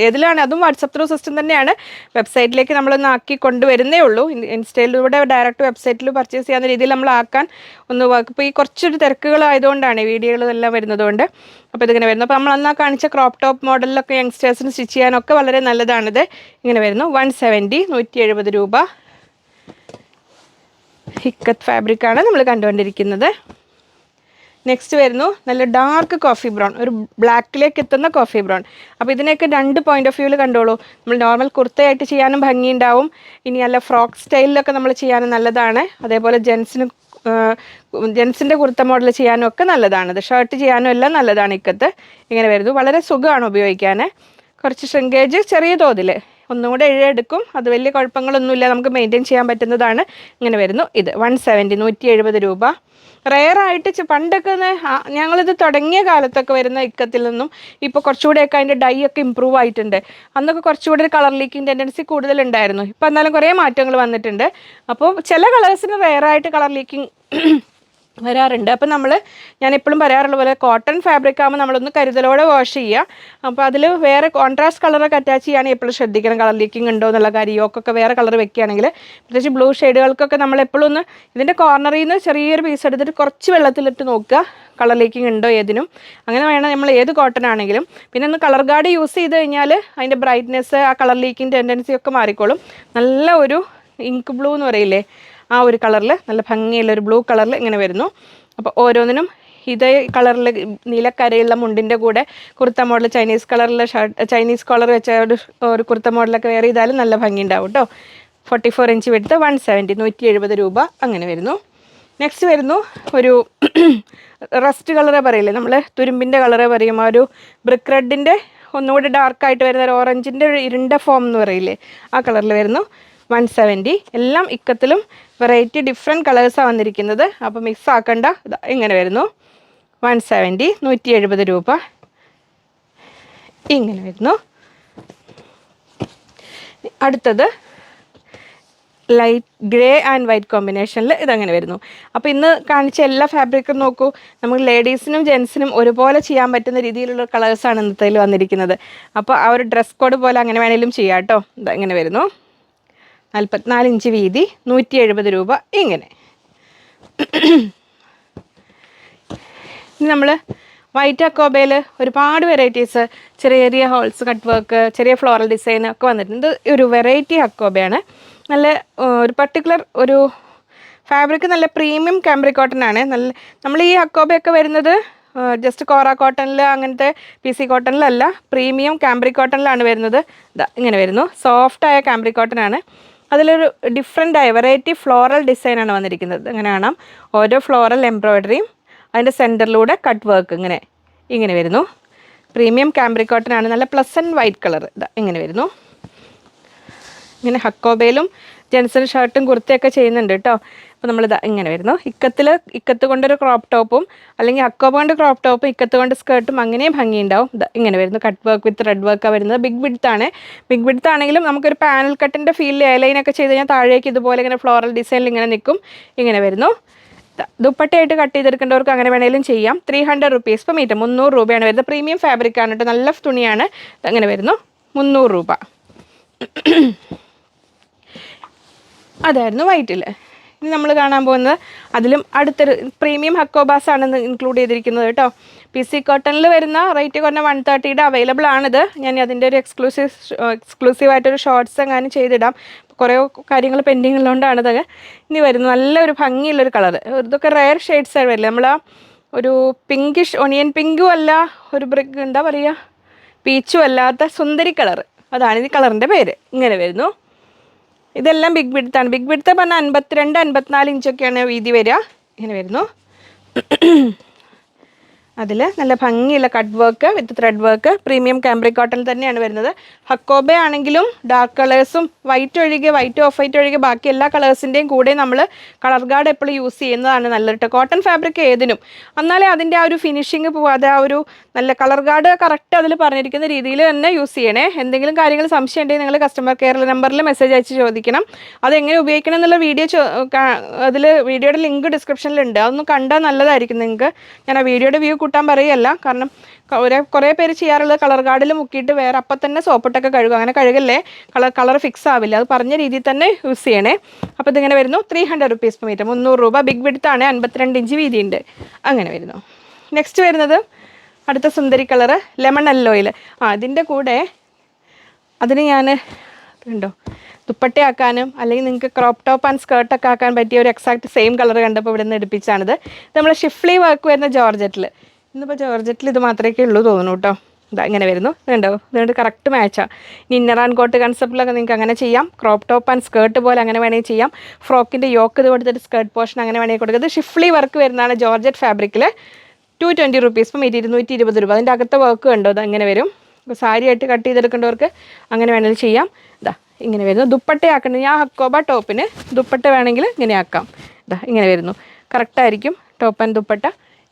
ഏതിലാണ്, അതും വാട്സപ്പ് ത്രൂ സിസ്റ്റം തന്നെയാണ്. വെബ്സൈറ്റിലേക്ക് നമ്മളൊന്ന് ആക്കി കൊണ്ടുവരുന്നേ ഉള്ളൂ. ഇൻസ്റ്റയിലൂടെ ഡയറക്റ്റ് വെബ്സൈറ്റിൽ പർച്ചേസ് ചെയ്യാവുന്ന രീതിയിൽ നമ്മൾ ആക്കാൻ ഒന്ന് ഇപ്പോൾ ഈ കുറച്ചൊരു തിരക്കുകളായതുകൊണ്ടാണ് വീഡിയോകളെല്ലാം വരുന്നതുകൊണ്ട്. അപ്പോൾ ഇതിങ്ങനെ വരുന്നു. അപ്പോൾ നമ്മൾ അന്നാ കാണിച്ച ക്രോപ്പ് ടോപ്പ് മോഡലിലൊക്കെ യങ്സ്റ്റേഴ്സിന് സ്റ്റിച്ച് ചെയ്യാനൊക്കെ വളരെ നല്ലതാണിത്. ഇങ്ങനെ വരുന്നു. 170, 170 രൂപ. ഇക്കത്ത് ഫാബ്രിക്കാണ് നമ്മൾ കണ്ടുകൊണ്ടിരിക്കുന്നത്. നെക്സ്റ്റ് വരുന്നു നല്ല ഡാർക്ക് കോഫി ബ്രൗൺ, ഒരു ബ്ലാക്കിലേക്ക് എത്തുന്ന കോഫി ബ്രൗൺ. അപ്പോൾ ഇതിനെയൊക്കെ 2 പോയിന്റ് ഓഫ് വ്യൂവിൽ കണ്ടോളൂ. നമ്മൾ നോർമൽ കുർത്തയായിട്ട് ചെയ്യാനും ഭംഗിയുണ്ടാവും. ഇനി അല്ല ഫ്രോക്ക് സ്റ്റൈലിലൊക്കെ നമ്മൾ ചെയ്യാനും നല്ലതാണ്. അതേപോലെ ജെൻസിൻ്റെ കുർത്ത മോഡൽ ചെയ്യാനും ഒക്കെ നല്ലതാണിത്. ഷർട്ട് ചെയ്യാനും എല്ലാം നല്ലതാണ് ഇക്കത്ത്. ഇങ്ങനെ വരുന്നു. വളരെ സുഖമാണ് ഉപയോഗിക്കാൻ. കുറച്ച് ഷ്രിങ്കേജ് ചെറിയ തോതിൽ ഒന്നും കൂടെ ഇഴയെടുക്കും. അത് വലിയ കുഴപ്പങ്ങളൊന്നുമില്ല, നമുക്ക് മെയിൻറ്റെയിൻ ചെയ്യാൻ പറ്റുന്നതാണ്. ഇങ്ങനെ വരുന്നു. ഇത് 170, 170 രൂപ. റെയറായിട്ട് പണ്ടൊക്കെ ഞങ്ങളിത് തുടങ്ങിയ കാലത്തൊക്കെ വരുന്ന ഇക്കത്തിൽ നിന്നും ഇപ്പോൾ കുറച്ചുകൂടെയൊക്കെ അതിൻ്റെ ഡൈ ഒക്കെ ഇമ്പ്രൂവ് ആയിട്ടുണ്ട്. അന്നൊക്കെ കുറച്ചുകൂടി ഒരു കളർ ലീക്കിംഗ് ടെൻഡൻസി കൂടുതലുണ്ടായിരുന്നു. ഇപ്പോൾ എന്നാലും കുറേ മാറ്റങ്ങൾ വന്നിട്ടുണ്ട്. അപ്പോൾ ചില കളേഴ്സിന് റെയറായിട്ട് കളർ ലീക്കിംഗ് വരാറുണ്ട്. അപ്പോൾ ഞാൻ എപ്പോഴും പറയാറുള്ള പോലെ കോട്ടൺ ഫാബ്രിക് ആകുമ്പോൾ നമ്മളൊന്ന് കരുതലോടെ വാഷ് ചെയ്യുക. അപ്പോൾ അതിൽ വേറെ കോൺട്രാസ്റ്റ് കളറൊക്കെ അറ്റാച്ച് ചെയ്യുകയാണെങ്കിൽ എപ്പോഴും ശ്രദ്ധിക്കണം കളർ ലീക്കിംഗ് ഉണ്ടോ എന്നുള്ള കാര്യം. യോക്കൊക്കെ വേറെ കളർ വെക്കുകയാണെങ്കിൽ, പ്രത്യേകിച്ച് ബ്ലൂ ഷെയ്ഡുകൾക്കൊക്കെ നമ്മൾ എപ്പോഴും ഒന്ന് ഇതിൻ്റെ കോർണറിൽ നിന്ന് ചെറിയൊരു പീസ് എടുത്തിട്ട് കുറച്ച് വെള്ളത്തിലിട്ട് നോക്കുക കളർ ലീക്കിംഗ് ഉണ്ടോ ഏതിനും. അങ്ങനെ വേണം നമ്മൾ ഏത് കോട്ടൺ ആണെങ്കിലും. പിന്നെ ഒന്ന് കളർ ഗാർഡ് യൂസ് ചെയ്ത് കഴിഞ്ഞാൽ അതിൻ്റെ ബ്രൈറ്റ്നെസ്, ആ കളർ ലീക്കിംഗ് ടെൻഡൻസി ഒക്കെ മാറിക്കോളും. നല്ല ഒരു ഇങ്ക് ബ്ലൂ എന്ന് പറയില്ലേ, ആ ഒരു കളറിൽ നല്ല ഭംഗിയുള്ള ഒരു ബ്ലൂ കളറിൽ ഇങ്ങനെ വരുന്നു. അപ്പോൾ ഓരോന്നിനും ഇതേ കളറിൽ നീലക്കരയുള്ള മുണ്ടിൻ്റെ കൂടെ കുർത്ത മോഡൽ ചൈനീസ് കളറിലെ ചൈനീസ് കോളർ വെച്ച ഒരു കുർത്ത മോഡലൊക്കെ വെയർ ചെയ്താലും നല്ല ഭംഗി ഉണ്ടാവും കേട്ടോ. 44 ഇഞ്ച് വിടുത്ത്, 170, 170 രൂപ. അങ്ങനെ വരുന്നു. നെക്സ്റ്റ് വരുന്നു ഒരു റസ്റ്റ് കളറേ പറയില്ലേ, നമ്മൾ തുരുമ്പിൻ്റെ കളറേ പറയും. ആ ഒരു ബ്രിക്ക് റെഡിൻ്റെ ഒന്നുകൂടി ഡാർക്കായിട്ട് വരുന്ന ഒരു ഓറഞ്ചിൻ്റെ ഒരു ഇരുണ്ട ഫോം എന്ന് പറയില്ലേ, ആ കളറിൽ വരുന്നു. 170. എല്ലാം ഇക്കത്തിലും വെറൈറ്റി ഡിഫറെൻറ്റ് കളേഴ്സാണ് വന്നിരിക്കുന്നത്. അപ്പോൾ മിക്സ് ആക്കണ്ട. ഇങ്ങനെ വരുന്നു. 170, 170 രൂപ. ഇങ്ങനെ വരുന്നു. അടുത്തത് ലൈറ്റ് ഗ്രേ ആൻഡ് വൈറ്റ് കോമ്പിനേഷനിൽ ഇതങ്ങനെ വരുന്നു. അപ്പോൾ ഇന്ന് കാണിച്ച എല്ലാ ഫാബ്രിക്കും നോക്കൂ, നമുക്ക് ലേഡീസിനും ജെൻസിനും ഒരുപോലെ ചെയ്യാൻ പറ്റുന്ന രീതിയിലുള്ള കളേഴ്സാണ് ഇന്നത്തേൽ വന്നിരിക്കുന്നത്. അപ്പോൾ ആ ഒരു ഡ്രസ് കോഡ് പോലെ അങ്ങനെ വേണമെങ്കിലും ചെയ്യാം കേട്ടോ. ഇങ്ങനെ വരുന്നു. 44 ഇഞ്ച് വീതി, 170 രൂപ. ഇങ്ങനെ ഇനി നമ്മൾ വൈറ്റ് അക്കോബയിൽ ഒരുപാട് വെറൈറ്റീസ്, ചെറിയ ചെറിയ ഹോൾസ് കട്ട് വർക്ക്, ചെറിയ ഫ്ലോറൽ ഡിസൈൻ ഒക്കെ വന്നിട്ടുണ്ട്. ഇത് ഒരു വെറൈറ്റി അക്കോബയാണ്. നല്ല ഒരു പർട്ടിക്കുലർ ഒരു ഫാബ്രിക്, നല്ല പ്രീമിയം കാംബ്രിക് കോട്ടൺ ആണ്. നമ്മൾ ഈ അക്കോബയൊക്കെ വരുന്നത് ജസ്റ്റ് കോറ കോട്ടണിൽ, അങ്ങനത്തെ PC കോട്ടണിലല്ല, പ്രീമിയം കാംബ്രിക് കോട്ടണിലാണ് വരുന്നത്. ഇങ്ങനെ വരുന്നു. സോഫ്റ്റായ കാംബ്രിക് കോട്ടൺ ആണ്. അതിലൊരു ഡിഫറെൻ്റായ വെറൈറ്റി ഫ്ലോറൽ ഡിസൈനാണ് വന്നിരിക്കുന്നത്. ഇങ്ങനെ കാണാം. ഓരോ ഫ്ലോറൽ എംബ്രോയ്ഡറിയും അതിൻ്റെ സെൻറ്ററിലൂടെ കട്ട് വർക്ക് ഇങ്ങനെ വരുന്നു. പ്രീമിയം കാംബ്രിക് കോട്ടൺ ആണ്. നല്ല പ്ലസൻറ്റ് വൈറ്റ് കളർ. ഇങ്ങനെ വരുന്നു. ഇങ്ങനെ ഹക്കോബയിലും ജെൻസിന് ഷർട്ടും കുർത്തയൊക്കെ ചെയ്യുന്നുണ്ട് കേട്ടോ. അപ്പോൾ നമ്മളിത് ഇങ്ങനെ വരുന്നു. ഇക്കത്ത് കൊണ്ടൊരു ക്രോപ്പ് ടോപ്പും, അല്ലെങ്കിൽ അക്കോബ കൊണ്ട് ക്രോപ്പ് ടോപ്പും, ഇക്കത്ത് കൊണ്ട് സ്കേർട്ടും അങ്ങനെയും ഭംഗിയുണ്ടാവും. ഇങ്ങനെ വരുന്നു. കട്ട് വർക്ക് വിത്ത് റെഡ് വർക്കാണ് വരുന്നത്. ബിഗ് വിഡ്ത്താണ്. ബിഗ് വിഡ്ത്ത് ആണെങ്കിലും നമുക്കൊരു പാനൽ കട്ടിൻ്റെ ഫീലിൽ എയർലൈനൊക്കെ ചെയ്ത് കഴിഞ്ഞാൽ താഴേക്ക് ഇതുപോലെ ഇങ്ങനെ ഫ്ലോറൽ ഡിസൈനിൽ ഇങ്ങനെ നിൽക്കും. ഇങ്ങനെ വരുന്നു. ദുപ്പട്ടയായിട്ട് കട്ട് ചെയ്തെടുക്കേണ്ടവർക്ക് അങ്ങനെ വേണമെങ്കിലും ചെയ്യാം. 300 റുപ്പീസ് പെർ മീറ്റർ, 300 രൂപയാണ് വരുന്നത്. പ്രീമിയം ഫാബ്രിക് ആണ് കേട്ടോ, നല്ല തുണിയാണ്. അങ്ങനെ വരുന്നു. 300 രൂപ. അതായിരുന്നു വൈറ്റിൽ. ഇനി നമ്മൾ കാണാൻ പോകുന്നത് അതിലും അടുത്തൊരു പ്രീമിയം ഹക്കോബാസാണ് ഇൻക്ലൂഡ് ചെയ്തിരിക്കുന്നത് കേട്ടോ. PC കോട്ടണിൽ വരുന്ന റേറ്റ് കുറഞ്ഞ 130 അവൈലബിൾ ആണിത്. ഞാൻ അതിൻ്റെ ഒരു എക്സ്ക്ലൂസീവായിട്ടൊരു ഷോർട്സ് എങ്ങാനും ചെയ്തിടാം. കുറേ കാര്യങ്ങൾ പെൻഡിങ് ഉള്ളതുകൊണ്ടാണ് ഇതൊക്കെ. ഇനി വരുന്നത് നല്ലൊരു ഭംഗിയുള്ളൊരു കളർ. ഇതൊക്കെ റെയർ ഷെയ്ഡ്സ് വരില്ല. നമ്മൾ ഒരു പിങ്കിഷ് ഒണിയൻ പിങ്കും അല്ല, ഒരു ബ്രിക്ക് എന്താ പറയുക, പീച്ചും അല്ലാത്ത സുന്ദരി കളർ. അതാണ് ഈ കളറിൻ്റെ പേര്. ഇങ്ങനെ വരുന്നു. ഇതെല്ലാം ബിഗ് വിഡ്ത്താണ്. ബിഗ് വിഡ്ത്ത് പറഞ്ഞാൽ 52-54 ഇഞ്ചൊക്കെയാണ് വീതി വരിക. ഇങ്ങനെ വരുന്നു. അതിൽ നല്ല ഭംഗിയുള്ള cut work with thread work premium cambric cotton തന്നെയാണ് വരുന്നത്. ഹക്കോബ ആണെങ്കിലും ഡാർക്ക് കളേഴ്സും വൈറ്റ് ഓഫ് വൈറ്റ് ഒഴികെ ബാക്കി എല്ലാ കളേഴ്സിൻ്റെയും കൂടെ നമ്മൾ കളർ ഗാർഡ് എപ്പോഴും യൂസ് ചെയ്യുന്നതാണ് നല്ലത്. കോട്ടൺ ഫാബ്രിക് ഏതിനും എന്നാലേ അതിൻ്റെ ആ ഒരു ഫിനിഷിങ് പോവാതെ ആ ഒരു നല്ല കളർ ഗാർഡ് കറക്റ്റ് അതിൽ പറഞ്ഞിരിക്കുന്ന രീതിയിൽ തന്നെ യൂസ് ചെയ്യണേ. എന്തെങ്കിലും കാര്യങ്ങൾ സംശയം ഉണ്ടെങ്കിൽ നിങ്ങൾ കസ്റ്റമർ കെയർ നമ്പറിൽ മെസ്സേജ് അയച്ച് ചോദിക്കണം. അതെങ്ങനെ ഉപയോഗിക്കണം എന്നുള്ള അതിൽ വീഡിയോയുടെ ലിങ്ക് ഡിസ്ക്രിപ്ഷനിലുണ്ട്. അതൊന്ന് കണ്ടാൽ നല്ലതായിരിക്കും നിങ്ങൾക്ക്. ഞാൻ ആ വീഡിയോയുടെ വ്യൂ കൂട്ടാൻ പറയല്ല, കാരണം കുറേ പേര് ചെയ്യാറുള്ളത് കളർ ഗാർഡിൽ മുക്കിയിട്ട് വേറെ അപ്പം തന്നെ സോപ്പിട്ടൊക്കെ കഴുകും. അങ്ങനെ കഴുകല്ലേ, കളർ ഫിക്സ് ആവില്ല. അത് പറഞ്ഞ രീതിയിൽ തന്നെ യൂസ് ചെയ്യണേ. അപ്പോൾ ഇതിങ്ങനെ വരുന്നു 300 rupees per meter, 300 രൂപ. ബിഗ് വിഡ്ത്താണ്, 52 ഇഞ്ച് വീതിയുണ്ട്. അങ്ങനെ വരുന്നു. നെക്സ്റ്റ് വരുന്നത് അടുത്ത സുന്ദരി കളറ് ലെമൺ യെല്ലോയിൽ. ഇതിൻ്റെ കൂടെ അതിന് ഞാൻ ഉണ്ടോ ദുപ്പട്ടയാക്കാനും അല്ലെങ്കിൽ നിങ്ങൾക്ക് ക്രോപ്പ് ടോപ്പ് ആൻഡ് സ്കേർട്ടൊക്കെ ആക്കാൻ പറ്റിയ ഒരു എക്സാക്ട് സെയിം കളർ കണ്ടപ്പോൾ ഇവിടെ നിന്ന് എടുപ്പിച്ചാണിത്. ഇത് നമ്മൾ ഷിഫ്ലി വർക്ക് വരുന്ന ജോർജറ്റിൽ. ഇന്നിപ്പോൾ ജോർജറ്റിൽ ഇത് മാത്രമേ ഉള്ളൂ തോന്നുന്നു കേട്ടോ. ഇതാ ഇങ്ങനെ വരുന്നു. ഇതുണ്ടോ, ഇതുകൊണ്ട് കറക്റ്റ് മാച്ചാണ്. ഇന്നർ ആൻഡ് കോട്ട് കൺസെപ്റ്റിലൊക്കെ നിങ്ങൾക്ക് അങ്ങനെ ചെയ്യാം. ക്രോപ്പ് ടോപ്പ് ആൻഡ് സ്കേർട്ട് പോലെ അങ്ങനെ വേണമെങ്കിൽ ചെയ്യാം. ഫ്രോക്കിൻ്റെ യോക്ക് ഇത് കൊടുത്തിട്ട് സ്കേർട്ട് പോർഷൻ അങ്ങനെ വേണമെങ്കിൽ കൊടുക്കുക. ഇത് ഷിഫ്ലി വർക്ക് വരുന്നതാണ് ജോർജറ്റ് ഫാബ്രിക്കിൽ. 220 rupees per meter, 220 രൂപ. അതിൻ്റെ അകത്തെ വർക്ക് കണ്ടോ, അത് അങ്ങനെ വരും. സാരി ആയിട്ട് കട്ട് ചെയ്തെടുക്കേണ്ടവർക്ക് അങ്ങനെ വേണമെങ്കിൽ ചെയ്യാം. ഇതാ ഇങ്ങനെ വരുന്നു. ദുപ്പട്ടയാക്കുന്നത് ഞാൻ ഹക്കോബ ടോപ്പിന് ദുപ്പട്ട വേണമെങ്കിൽ ഇങ്ങനെ ആക്കാം. ഇതാ ഇങ്ങനെ വരുന്നു. കറക്റ്റായിരിക്കും. ടോപ്പ് ആൻഡ് ദുപ്പട്ട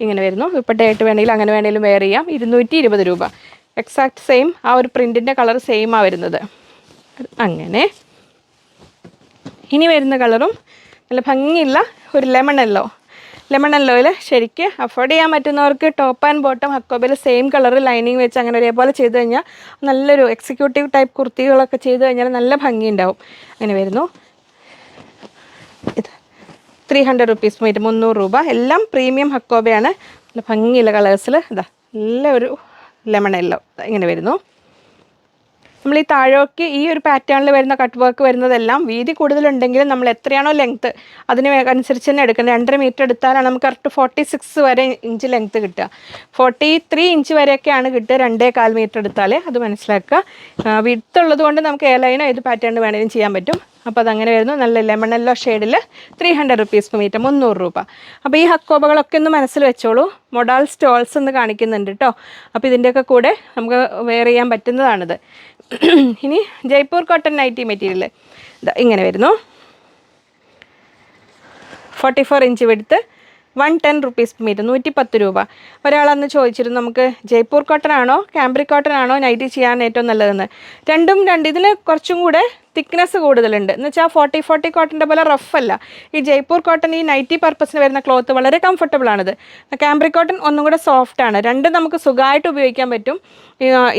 ഇങ്ങനെ വരുന്നു. ദുപ്പട്ടയായിട്ട് വേണമെങ്കിൽ അങ്ങനെ വേണമെങ്കിലും വെയർ ചെയ്യാം. 220 രൂപ. എക്സാക്ട് സെയിം ആ ഒരു പ്രിൻറ്റിൻ്റെ കളർ സെയിമാണ് വരുന്നത്. അങ്ങനെ ഇനി വരുന്ന കളറും നല്ല ഭംഗിയുള്ള ഒരു ലെമൺ യെല്ലോയിൽ ശരിക്ക് അഫോർഡ് ചെയ്യാൻ പറ്റുന്നവർക്ക് ടോപ്പ് ആൻഡ് ബോട്ടം ഹക്കോബയിൽ സെയിം കളർ ലൈനിങ് വെച്ച് അങ്ങനെ ഒരേപോലെ ചെയ്ത് കഴിഞ്ഞാൽ നല്ലൊരു എക്സിക്യൂട്ടീവ് ടൈപ്പ് കുർത്തികളൊക്കെ ചെയ്ത് കഴിഞ്ഞാൽ നല്ല ഭംഗി ഉണ്ടാവും. അങ്ങനെ വരുന്നു. ഇത് 300 rupees per meter, 300 രൂപ. എല്ലാം പ്രീമിയം ഹക്കോബയാണ്. നല്ല ഭംഗിയുള്ള കളേഴ്സിൽ ഇതാ നല്ല ഒരു ലെമൺ യെല്ലോ ഇങ്ങനെ വരുന്നു. നമ്മൾ ഈ താഴേക്ക് ഈ ഒരു പാറ്റേണിൽ വരുന്ന കട്ട് വർക്ക് വരുന്നതെല്ലാം വീതി കൂടുതലുണ്ടെങ്കിലും നമ്മൾ എത്രയാണോ ലെങ്ത്ത് അതിന് അനുസരിച്ച് തന്നെ എടുക്കുന്നത്. 2.5 മീറ്റർ എടുത്താലാണ് നമുക്ക് കറക്റ്റ് 46 വരെ ഇഞ്ച് ലെങ്ത്ത് കിട്ടുക. 43 ഇഞ്ച് വരെയൊക്കെയാണ് കിട്ടുക 2.25 മീറ്റർ എടുത്താൽ. അത് മനസ്സിലാക്കുക. വിഡ്ത്തുള്ളത് കൊണ്ട് നമുക്ക് ലൈനോ ഏത് പാറ്റേണിൽ വേണമെങ്കിലും ചെയ്യാൻ പറ്റും. അപ്പോൾ അതങ്ങനെ വരുന്നു. നല്ല ലെമൺ യെല്ലോ ഷെയ്ഡിൽ 300 rupees per meter, 300 രൂപ. അപ്പോൾ ഈ ഹക്കോബകളൊക്കെ ഒന്ന് മനസ്സിൽ വെച്ചോളൂ. മൊഡാൾ സ്റ്റോൾസ് ഒന്ന് കാണിക്കുന്നുണ്ട് കേട്ടോ. അപ്പോൾ ഇതിൻ്റെയൊക്കെ കൂടെ നമുക്ക് വെയർ ചെയ്യാൻ പറ്റുന്നതാണിത്. ഇനി ജയ്പൂർ കോട്ടൺ നൈറ്റി മെറ്റീരിയൽ ഇങ്ങനെ വരുന്നു. 44 inch width, 110 rupees per meter, 110 രൂപ. ഒരാളന്ന് ചോദിച്ചിരുന്നു നമുക്ക് ജയ്പൂർ കോട്ടൺ ആണോ കാംബ്രിക് കോട്ടൺ ആണോ നൈറ്റി ചെയ്യാൻ ഏറ്റവും നല്ലതെന്ന്. രണ്ടും ഇതിൽ കുറച്ചും കൂടെ തിക്നെസ് കൂടുതലുണ്ട് എന്ന് വെച്ചാൽ 40 കോട്ടൻ്റെ പോലെ റഫല്ല. ഈ ജയ്പൂർ കോട്ടൺ ഈ നൈറ്റി പർപ്പസിന് വരുന്ന ക്ലോത്ത് വളരെ കംഫർട്ടബിൾ ആണിത്. കാംബ്രിക് കോട്ടൺ ഒന്നും കൂടെ സോഫ്റ്റാണ്. രണ്ടും നമുക്ക് സുഖമായിട്ട് ഉപയോഗിക്കാൻ പറ്റും.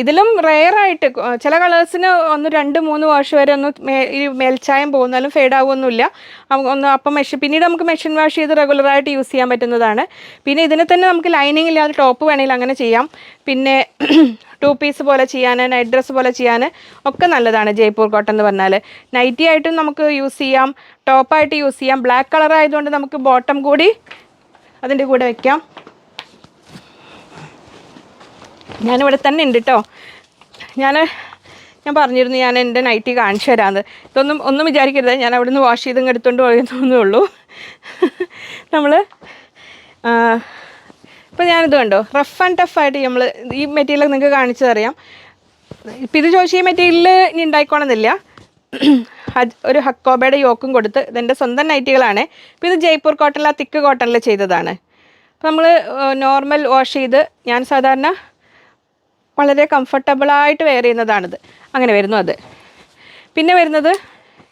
ഇതിലും റെയറായിട്ട് ചില കളേഴ്സിന് 1-2-3 വാഷ് വരെ ഈ മേൽച്ചായം പോകുന്നാലും ഫെയ്ഡ് ആവുമൊന്നുമില്ല. അപ്പം പിന്നീട് നമുക്ക് മെഷീൻ വാഷ് ചെയ്ത് റെഗുലറായിട്ട് യൂസ് ചെയ്യാൻ പറ്റുന്നതാണ്. പിന്നെ ഇതിനെ തന്നെ നമുക്ക് ലൈനിങ് ഇല്ലാതെ ടോപ്പ് വേണമെങ്കിൽ അങ്ങനെ ചെയ്യാം. പിന്നെ 2 പീസ് പോലെ ചെയ്യാൻ, നൈറ്റ് ഡ്രസ്സ് പോലെ ചെയ്യാൻ ഒക്കെ നല്ലതാണ് ജയ്പൂർ കോട്ടൺ എന്ന് പറഞ്ഞാൽ. നൈറ്റി ആയിട്ടും നമുക്ക് യൂസ് ചെയ്യാം, ടോപ്പായിട്ട് യൂസ് ചെയ്യാം. ബ്ലാക്ക് കളർ ആയതുകൊണ്ട് നമുക്ക് ബോട്ടം കൂടി അതിൻ്റെ കൂടെ വയ്ക്കാം. ഞാനിവിടെ തന്നെ ഉണ്ട് കേട്ടോ. ഞാൻ പറഞ്ഞിരുന്നു ഞാൻ എൻ്റെ നൈറ്റി കാണിച്ചു തരാമെന്ന്. ഒന്നും വിചാരിക്കരുത്, ഞാൻ അവിടെ നിന്ന് വാഷ് ചെയ്തും എടുത്തുകൊണ്ട് പോയെന്നേ ഉള്ളൂ. നമ്മൾ ഇപ്പോൾ ഞാനിത് കണ്ടോ, റഫ് ആൻഡ് ടഫായിട്ട് നമ്മൾ ഈ മെറ്റീരിയൽ നിങ്ങൾക്ക് കാണിച്ചതറിയാം. ഇപ്പം ഇത് ചോദിച്ച ഈ മെറ്റീരിയൽ ഇനി ഉണ്ടായിക്കോണമെന്നില്ല. ഒരു ഹക്കോബയുടെ യോക്കും കൊടുത്ത് ഇതെൻ്റെ സ്വന്തം നൈറ്റികളാണ്. ഇപ്പോൾ ഇത് ജയ്പൂർ കോട്ടണിൽ തിക്ക് കോട്ടണിൽ ചെയ്തതാണ്. അപ്പോൾ നമ്മൾ നോർമൽ വാഷ് ചെയ്ത് ഞാൻ സാധാരണ വളരെ കംഫർട്ടബിളായിട്ട് വെയർ ചെയ്യുന്നതാണിത്. അങ്ങനെ വരുന്നു അത്. പിന്നെ വരുന്നത്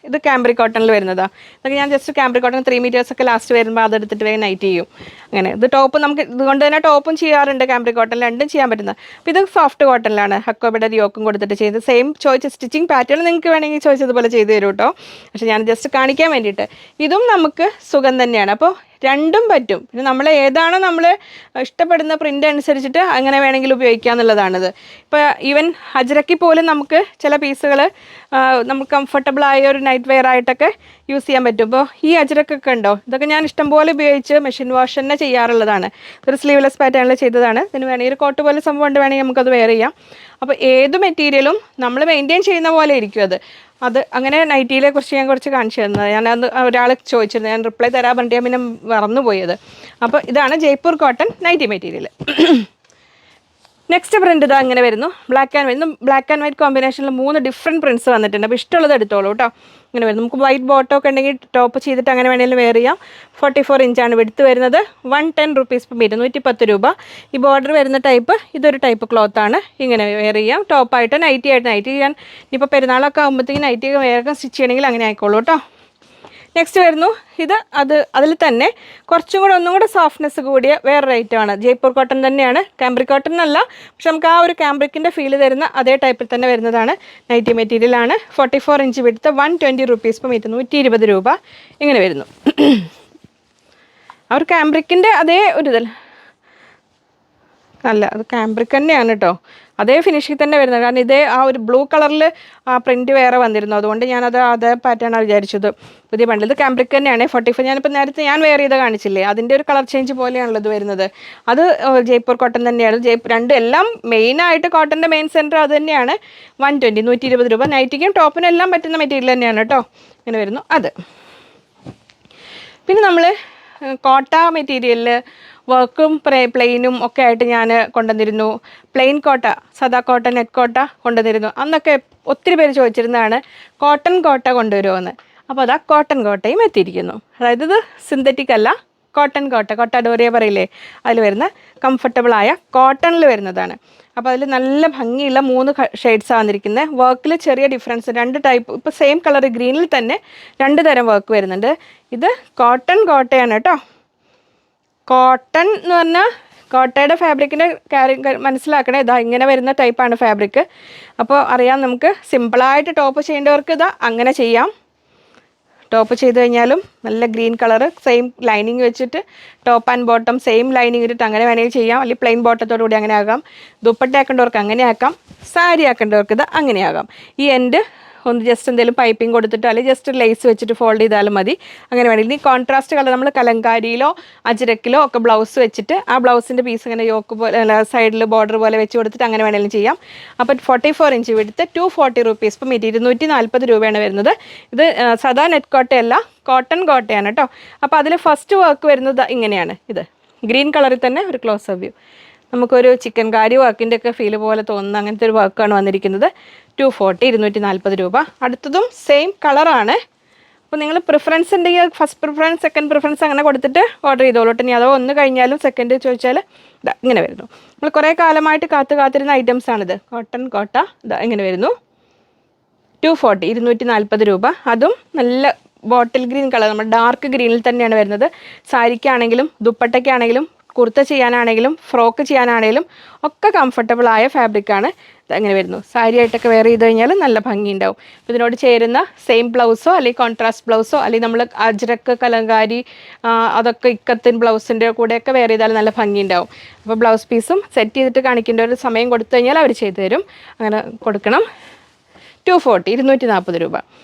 ഇത് കാംബ്രിക് കോട്ടണിൽ വരുന്നതാണ്. ഇതൊക്കെ ഞാൻ ജസ്റ്റ് കാംബ്രിക് കോട്ടൺ 3 മീറ്റേഴ്സ് ഒക്കെ ലാസ്റ്റ് വരുമ്പോൾ അതെടുത്തിട്ട് വേഗം നൈറ്റ് ചെയ്യും. അങ്ങനെ ഇത് ടോപ്പ് നമുക്ക് ഇതുകൊണ്ട് തന്നെ ടോപ്പും ചെയ്യാറുണ്ട്, കാംബ്രിക് കോട്ടൺ രണ്ടും ചെയ്യാൻ പറ്റുന്നത്. അപ്പോൾ ഇത് സോഫ്റ്റ് കോട്ടണിലാണ് ഹക്കോബയുടെ യോക്കും കൊടുത്തിട്ട് ചെയ്ത് സെയിം ചോദിച്ച സ്റ്റിച്ചിങ് പാറ്റേൺ നിങ്ങൾക്ക് വേണമെങ്കിൽ ചോദിച്ചതുപോലെ ചെയ്ത് തരും കേട്ടോ. പക്ഷേ ഞാൻ ജസ്റ്റ് കാണിക്കാൻ വേണ്ടിയിട്ട്. ഇതും നമുക്ക് സുഖം തന്നെയാണ്. അപ്പോൾ രണ്ടും പറ്റും. പിന്നെ നമ്മൾ ഏതാണോ നമ്മൾ ഇഷ്ടപ്പെടുന്ന പ്രിൻ്റ് അനുസരിച്ചിട്ട് അങ്ങനെ വേണമെങ്കിൽ ഉപയോഗിക്കുക എന്നുള്ളതാണിത്. ഇപ്പോൾ ഈവൻ അജ്രക്കി പോലും നമുക്ക് ചില പീസുകൾ നമുക്ക് കംഫർട്ടബിളായ ഒരു നൈറ്റ് വെയർ ആയിട്ടൊക്കെ യൂസ് ചെയ്യാൻ പറ്റും. ഇപ്പോൾ ഈ അജ്രക്കൊക്കെ ഉണ്ടോ, ഇതൊക്കെ ഞാൻ ഇഷ്ടംപോലെ ഉപയോഗിച്ച് മെഷീൻ വാഷ് തന്നെ ചെയ്യാറുള്ളതാണ്. ഒരു സ്ലീവ്ലെസ് പാറ്റേണിൽ ചെയ്തതാണ്. ഇതിന് വേണമെങ്കിൽ ഒരു കോട്ട് പോലെ സംഭവം കൊണ്ട് വേണമെങ്കിൽ നമുക്കത് വെയർ ചെയ്യാം. അപ്പോൾ ഏത് മെറ്റീരിയലും നമ്മൾ മെയിൻറ്റെയിൻ ചെയ്യുന്ന പോലെ ഇരിക്കും അത് അങ്ങനെ നൈറ്റിയിലെ കുറിച്ച് ഞാൻ കുറച്ച് കാണിച്ചു തന്നത്. ഞാനത് ഒരാൾ ചോദിച്ചിരുന്നു, ഞാൻ റിപ്ലൈ തരാൻ പറഞ്ഞിട്ട് പിന്നെ മറന്നുപോയത്. അപ്പോൾ ഇതാണ് Jaipur cotton nightie material. Next print ഇതാ ഇങ്ങനെ വരുന്നു. ബ്ലാക്ക് ആൻഡ് വൈറ്റ് കോമ്പിനേഷനിൽ 3 ഡിഫറെൻറ്റ് പ്രിൻറ്റ്സ് വന്നിട്ടുണ്ട്. അപ്പോൾ ഇഷ്ടമുള്ളത് എടുത്തോളൂ കേട്ടോ. ഇങ്ങനെ വരും. നമുക്ക് വൈറ്റ് ബോട്ടോ ഒക്കെ ഉണ്ടെങ്കിൽ ടോപ്പ് ചെയ്തിട്ട് അങ്ങനെ വേണമെങ്കിലും വെയർ ചെയ്യാം. 44 ഇഞ്ചാണ് വിടുത്ത് വരുന്നത്. 110 റുപ്പീസ് പെർ മീറ്റർ, 110 രൂപ. ഈ ബോർഡർ വരുന്ന ടൈപ്പ് ഇതൊരു ടൈപ്പ് ക്ലോത്താണ്. ഇങ്ങനെ വെയർ ചെയ്യാം. ടോപ്പായിട്ട് നൈറ്റി ചെയ്യാൻ ഇപ്പോൾ പെരുന്നാളൊക്കെ ആകുമ്പോഴത്തേക്കും നൈറ്റി വേഗം സ്റ്റിച്ച് ചെയ്യണമെങ്കിൽ അങ്ങനെ ആയിക്കോളൂ കേട്ടോ. നെക്സ്റ്റ് വരുന്നു അതിൽ തന്നെ കുറച്ചും കൂടെ ഒന്നും കൂടെ സോഫ്റ്റ്നെസ് കൂടിയ വേറൊരു ഐറ്റമാണ്. ജയ്പൂർ കോട്ടൺ തന്നെയാണ്, കാംബ്രിക് കോട്ടൺ അല്ല. പക്ഷെ നമുക്ക് ആ ഒരു കാംബ്രിക്കിൻ്റെ ഫീല് തരുന്ന അതേ ടൈപ്പിൽ തന്നെ വരുന്നതാണ്. നൈറ്റി മെറ്റീരിയലാണ്. 44 ഇഞ്ച് വിടുത്ത്, 120 റുപ്പീസ് പെർ മീറ്റർ, 120 രൂപ. ഇങ്ങനെ വരുന്നു. ആ ഒരു കാംബ്രിക്കിൻ്റെ അതേ ഒരു ഇതിൽ അല്ല, അത് കാംബ്രിക് തന്നെയാണ് കേട്ടോ. അതേ ഫിനിഷിൽ തന്നെ വരുന്നത്. കാരണം ഇതേ ആ ഒരു ബ്ലൂ കളറിൽ ആ പ്രിൻറ്റ് വേറെ വന്നിരുന്നു. അതുകൊണ്ട് ഞാനത് അതേ പാറ്റേണാണ് വിചാരിച്ചത്. പുതിയ ബണ്ടിൽ ഇത് കാംബ്രിക് തന്നെയാണ്. 44. ഞാനിപ്പോൾ നേരത്തെ ഞാൻ വെയർ ചെയ്ത് കാണിച്ചില്ലേ, അതിൻ്റെ ഒരു കളർ ചേഞ്ച് പോലെയാണല്ലോ ഇത് വരുന്നത്. അത് ജയ്പൂർ കോട്ടൺ തന്നെയാണ്. എല്ലാം മെയിനായിട്ട് കോട്ടൻ്റെ മെയിൻ സെൻറ്റർ അത് തന്നെയാണ്. 120, 120 രൂപ. നൈറ്റിക്കും ടോപ്പിനും എല്ലാം പറ്റുന്ന മെറ്റീരിയൽ തന്നെയാണ് കേട്ടോ. ഇങ്ങനെ വരുന്നു അത്. പിന്നെ നമ്മൾ കോട്ട മെറ്റീരിയലിൽ വർക്കും പ്ലെയിനും ഒക്കെ ആയിട്ട് ഞാൻ കൊണ്ടുവന്നിരുന്നു. പ്ലെയിൻ കോട്ട, സദാ കോട്ട, നെറ്റ് കോട്ട കൊണ്ടുവന്നിരുന്നു. അന്നൊക്കെ ഒത്തിരി പേര് ചോദിച്ചിരുന്നതാണ് കോട്ടൺ കോട്ട കൊണ്ടുവരുമോയെന്ന്. അപ്പോൾ അതാ കോട്ടൺ കോട്ടയും എത്തിയിരിക്കുന്നു. അതായത് ഇത് സിന്തറ്റിക് അല്ല, കോട്ടൺ കോട്ട ഡോറിയ പറയില്ലേ, അതിൽ വരുന്ന കംഫർട്ടബിളായ കോട്ടണിൽ വരുന്നതാണ്. അപ്പോൾ അതിൽ നല്ല ഭംഗിയുള്ള 3 ഷെയ്ഡ്സാണ് വന്നിരിക്കുന്നത്. വർക്കിൽ ചെറിയ ഡിഫറൻസ്, 2 ടൈപ്പ്. ഇപ്പോൾ സെയിം കളർ ഗ്രീനിൽ തന്നെ 2 തരം വർക്ക് വരുന്നുണ്ട്. ഇത് കോട്ടൺ കോട്ടയാണ് കേട്ടോ. കോട്ടൺ എന്ന് പറഞ്ഞാൽ കോട്ടയുടെ ഫാബ്രിക്കിൻ്റെ കാര്യം മനസ്സിലാക്കണേ. ഇതാ ഇങ്ങനെ വരുന്ന ടൈപ്പാണ് ഫാബ്രിക്. അപ്പോൾ അറിയാം, നമുക്ക് സിമ്പിളായിട്ട് ടോപ്പ് ചെയ്യേണ്ടവർക്ക് ഇതാ അങ്ങനെ ചെയ്യാം. ടോപ്പ് ചെയ്ത് കഴിഞ്ഞാലും നല്ല ഗ്രീൻ കളറ് സെയിം ലൈനിങ് വെച്ചിട്ട് top and bottom same lining ഇട്ടിട്ട് അങ്ങനെ വേണമെങ്കിൽ ചെയ്യാം. അല്ലെങ്കിൽ പ്ലെയിൻ ബോട്ടത്തോടു കൂടി അങ്ങനെ ആകാം. ദുപ്പട്ട ആക്കേണ്ടവർക്ക് അങ്ങനെ ആക്കാം. സാരി ആക്കേണ്ടവർക്ക് ഇത് അങ്ങനെ ആകാം. ഈ എൻഡ് ഒന്ന് ജസ്റ്റ് എന്തെങ്കിലും പൈപ്പിംഗ് കൊടുത്തിട്ടോ അല്ലെങ്കിൽ ജസ്റ്റ് ലേസ് വെച്ചിട്ട് ഫോൾഡ് ചെയ്താലും മതി. അങ്ങനെ വേണമെങ്കിൽ ഈ കോൺട്രാസ്റ്റ് കളർ നമ്മൾ കലങ്കാരിയിലോ അജ്രക്കിലോ ഒക്കെ ബ്ലൗസ് വെച്ചിട്ട് ആ ബ്ലൗസിൻ്റെ പീസ് ഇങ്ങനെ യോക്ക് പോലെ സൈഡിൽ ബോർഡർ പോലെ വെച്ച് കൊടുത്തിട്ട് അങ്ങനെ വേണമെങ്കിലും ചെയ്യാം. അപ്പോൾ 44 ഇഞ്ച് വിടുത്ത്, 240 റുപ്പീസ് പെർ മീറ്റർ, 240 രൂപയാണ് വരുന്നത്. ഇത് സദാ നെറ്റ് കോട്ടയല്ല, കോട്ടൺ കോട്ടയാണ് കേട്ടോ. അപ്പോൾ അതിൽ ഫസ്റ്റ് വർക്ക് വരുന്നത് ഇങ്ങനെയാണ്. ഇത് ഗ്രീൻ കളറിൽ തന്നെ ഒരു ക്ലോസ് അപ്പ് വ്യൂ. നമുക്കൊരു ചിക്കൻ കാരി വർക്കിൻ്റെ ഒക്കെ ഫീൽ പോലെ തോന്നുന്ന അങ്ങനത്തെ ഒരു വർക്കാണ് വന്നിരിക്കുന്നത്. 240, 240 രൂപ. അടുത്തതും സെയിം കളറാണ്. അപ്പോൾ നിങ്ങൾ പ്രിഫറൻസ് ഉണ്ടെങ്കിൽ ഫസ്റ്റ് പ്രിഫറൻസ്, സെക്കൻഡ് പ്രിഫറൻസ് അങ്ങനെ കൊടുത്തിട്ട് ഓർഡർ ചെയ്തോളൂ. ഇനി അഥവാ ഒന്ന് കഴിഞ്ഞാലും സെക്കൻഡ് ചോദിച്ചാൽ ഇതാ ഇങ്ങനെ വരുന്നു. നമ്മൾ കുറേ കാലമായിട്ട് കാത്തിരുന്ന ഐറ്റംസാണിത്. കോട്ടൺ കോട്ട ഇതാ ഇങ്ങനെ വരുന്നു. 240, 240 രൂപ. അതും നല്ല ബോട്ടിൽ ഗ്രീൻ കളർ, നമ്മൾ ഡാർക്ക് ഗ്രീനിൽ തന്നെയാണ് വരുന്നത്. സാരിക്കാണെങ്കിലും ദുപ്പട്ടയ്ക്കാണെങ്കിലും കുർത്ത ചെയ്യാനാണെങ്കിലും ഫ്രോക്ക് ചെയ്യാനാണെങ്കിലും ഒക്കെ കംഫർട്ടബിളായ ഫാബ്രിക്കാണ്. അങ്ങനെ വരുന്നു. സാരി ആയിട്ടൊക്കെ വെയർ ചെയ്ത് കഴിഞ്ഞാൽ നല്ല ഭംഗി ഉണ്ടാവും. ഇതിനോട് ചേരുന്ന സെയിം ബ്ലൗസോ അല്ലെങ്കിൽ കോൺട്രാസ്റ്റ് ബ്ലൗസോ അല്ലെങ്കിൽ നമ്മൾ അജ്രക്ക് കലങ്കാരി അതൊക്കെ ഇക്കത്തിൻ ബ്ലൗസിൻ്റെ കൂടെയൊക്കെ വെയർ ചെയ്താൽ നല്ല ഭംഗി ഉണ്ടാവും. അപ്പോൾ ബ്ലൗസ് പീസും സെറ്റ് ചെയ്തിട്ട് കാണിക്കേണ്ട ഒരു സമയം കൊടുത്തു കഴിഞ്ഞാൽ അവർ ചെയ്തു തരും. അങ്ങനെ കൊടുക്കണം. 240, 240 രൂപ.